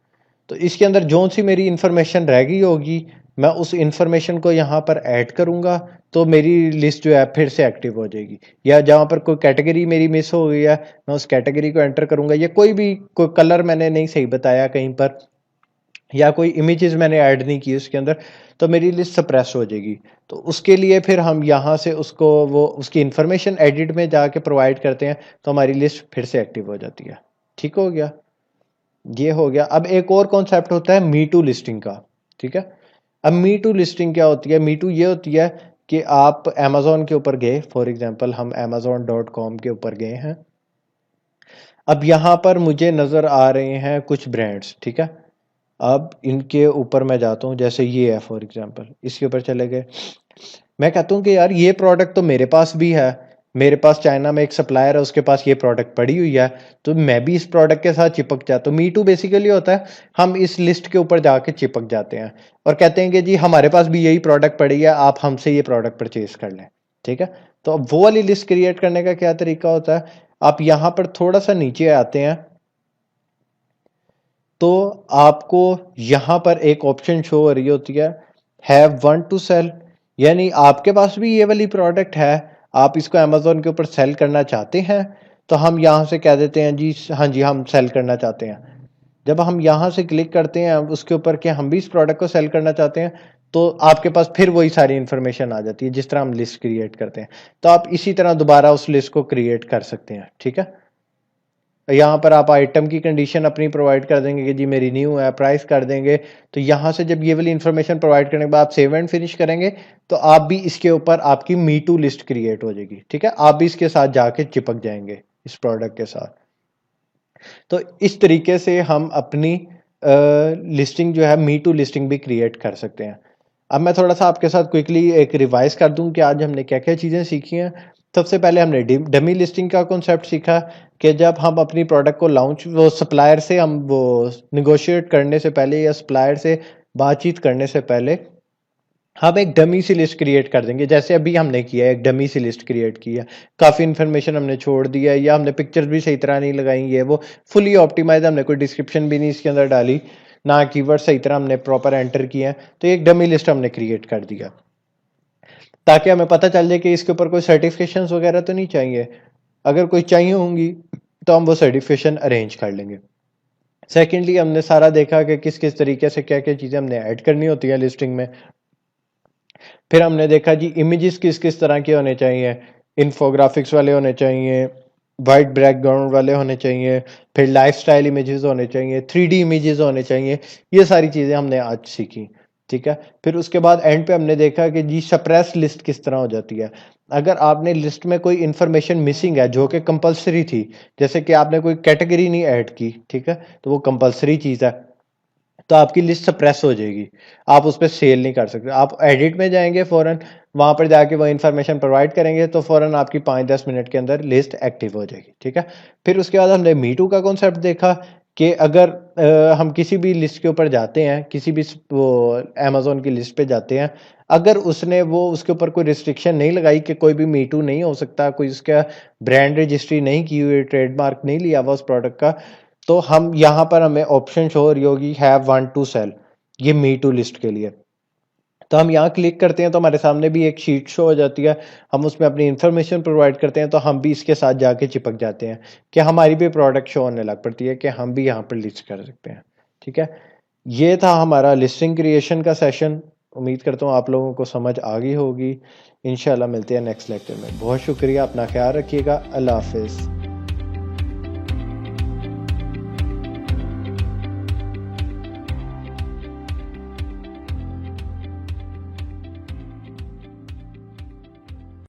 तो इसके अंदर जो सी मेरी इंफॉर्मेशन रह गई होगी, मैं उस इंफॉर्मेशन को यहाँ पर ऐड करूँगा, तो मेरी लिस्ट जो है फिर से एक्टिव हो जाएगी। या जहाँ पर कोई कैटेगरी मेरी मिस हो गई है, मैं उस कैटेगरी को एंटर करूँगा, या कोई कलर मैंने नहीं सही बताया कहीं पर, या कोई इमेजेस मैंने ऐड नहीं की उसके अंदर, तो मेरी लिस्ट सप्रेस हो जाएगी। तो उसके लिए फिर हम यहाँ से उसको, वो उसकी इंफॉर्मेशन एडिट में जाके प्रोवाइड करते हैं, तो हमारी लिस्ट फिर से एक्टिव हो जाती है। ठीक हो गया, ये हो गया। अब एक और कॉन्सेप्ट होता है मी टू लिस्टिंग का। ठीक है, अब मी टू लिस्टिंग क्या होती है? मी टू ये होती है कि आप अमेजोन के ऊपर गए, फॉर एग्जांपल हम amazon.com के ऊपर गए हैं। अब यहाँ पर मुझे नज़र आ रहे हैं कुछ ब्रांड्स। ठीक है, अब इनके ऊपर मैं जाता हूँ, जैसे ये है फॉर एग्जांपल, इसके ऊपर चले गए। मैं कहता हूँ कि यार ये प्रोडक्ट तो मेरे पास भी है, मेरे पास चाइना में एक सप्लायर है, उसके पास ये प्रोडक्ट पड़ी हुई है, तो मैं भी इस प्रोडक्ट के साथ चिपक जाता हूँ। मी टू बेसिकली होता है हम इस लिस्ट के ऊपर जाके चिपक जाते हैं और कहते हैं कि जी हमारे पास भी यही प्रोडक्ट पड़ी है, आप हमसे ये प्रोडक्ट परचेज कर लें। ठीक है, तो अब वो वाली लिस्ट क्रिएट करने का क्या तरीका होता है? आप यहाँ पर थोड़ा सा नीचे आते हैं, तो आपको यहाँ पर एक ऑप्शन शो हो रही होती है, हैव वन टू सेल, यानी आपके पास भी ये वाली प्रोडक्ट है, आप इसको अमेजोन के ऊपर सेल करना चाहते हैं। तो हम यहाँ से कह देते हैं जी हाँ जी, हम सेल करना चाहते हैं। जब हम यहाँ से क्लिक करते हैं उसके ऊपर कि हम भी इस प्रोडक्ट को सेल करना चाहते हैं, तो आपके पास फिर वही सारी इंफॉर्मेशन आ जाती है जिस तरह हम लिस्ट क्रिएट करते हैं। तो आप इसी तरह दोबारा उस लिस्ट को क्रिएट कर सकते हैं। ठीक है, यहाँ पर आप आइटम की कंडीशन अपनी प्रोवाइड कर देंगे कि जी मेरी न्यू है, प्राइस कर देंगे। तो यहाँ से जब ये वाली इंफॉर्मेशन प्रोवाइड करने के बाद आप सेव एंड फिनिश करेंगे, तो आप भी इसके ऊपर आपकी मी टू लिस्ट क्रिएट हो जाएगी। ठीक है, आप भी इसके साथ जाके चिपक जाएंगे इस प्रोडक्ट के साथ। तो इस तरीके से हम अपनी लिस्टिंग जो है, मी टू लिस्टिंग भी क्रिएट कर सकते हैं। अब मैं थोड़ा सा आपके साथ क्विकली एक रिवाइज कर दूं कि आज हमने क्या क्या चीज़ें सीखी हैं। सबसे पहले हमने डमी लिस्टिंग का कॉन्सेप्ट सीखा कि जब हम अपनी प्रोडक्ट को लॉन्च, वो सप्लायर से हम वो निगोशिएट करने से पहले या सप्लायर से बातचीत करने से पहले हम एक डमी सी लिस्ट क्रिएट कर देंगे, जैसे अभी हमने किया है, एक डमी सी लिस्ट क्रिएट की है। काफ़ी इन्फॉर्मेशन हमने छोड़ दिया है, या हमने पिक्चर्स भी सही तरह नहीं लगाई है, वो फुली ऑप्टिमाइज, हमने कोई डिस्क्रिप्शन भी नहीं इसके अंदर डाली, ना कीवर्ड सही तरह हमने प्रॉपर एंटर किया है। तो एक डमी लिस्ट हमने क्रिएट कर दिया ताकि हमें पता चल जाए कि इसके ऊपर कोई सर्टिफिकेशन वगैरह तो नहीं चाहिए। अगर कोई चाहिए होंगी तो हम वो सर्टिफिकेशन अरेंज कर लेंगे। सेकेंडली हमने सारा देखा कि किस किस तरीके से क्या क्या चीज़ें हमने ऐड करनी होती है लिस्टिंग में। फिर हमने देखा जी इमेजेस किस किस तरह के होने चाहिए, इन्फोग्राफिक्स वाले होने चाहिए, वाइट बैकग्राउंड वाले होने चाहिए, फिर लाइफस्टाइल इमेजेस होने चाहिए, 3D इमेजेस होने चाहिए। ये सारी चीज़ें हमने आज सीखी। ठीक है, फिर उसके बाद एंड पे हमने देखा कि जी सप्रेस लिस्ट किस तरह हो जाती है। अगर आपने लिस्ट में कोई इन्फॉर्मेशन मिसिंग है जो कि कंपलसरी थी, जैसे कि आपने कोई कैटेगरी नहीं ऐड की, ठीक है, तो वो कंपलसरी चीज़ है, तो आपकी लिस्ट सप्रेस हो जाएगी, आप उस पर सेल नहीं कर सकते। आप एडिट में जाएंगे फ़ौरन, वहाँ पर जाके वो इन्फॉर्मेशन प्रोवाइड करेंगे तो फ़ौरन आपकी 5-10 मिनट के अंदर लिस्ट एक्टिव हो जाएगी, ठीक है। फिर उसके बाद हमने मीटू का कॉन्सेप्ट देखा कि अगर हम किसी भी लिस्ट के ऊपर जाते हैं, किसी भी वो अमेज़न की लिस्ट पे जाते हैं, अगर उसने वो उसके ऊपर कोई रिस्ट्रिक्शन नहीं लगाई कि कोई भी मीटू नहीं हो सकता, कोई उसका ब्रांड रजिस्ट्री नहीं की हुई, ट्रेडमार्क नहीं लिया हुआ उस प्रोडक्ट का, तो हम यहाँ पर हमें ऑप्शन शो हो रही होगी हैव वांट टू सेल, ये मी टू लिस्ट के लिए। तो हम यहाँ क्लिक करते हैं तो हमारे सामने भी एक शीट शो हो जाती है, हम उसमें अपनी इंफॉर्मेशन प्रोवाइड करते हैं तो हम भी इसके साथ जाके चिपक जाते हैं कि हमारी भी प्रोडक्ट शो होने लग पड़ती है कि हम भी यहाँ पर लिस्ट कर सकते हैं, ठीक है। ये था हमारा लिस्टिंग क्रिएशन का सेशन। उम्मीद करता हूँ आप लोगों को समझ आ गई होगी। इंशाल्लाह मिलते हैं नेक्स्ट लेक्चर में। बहुत शुक्रिया, अपना ख्याल रखिएगा। अल्लाह हाफिज़।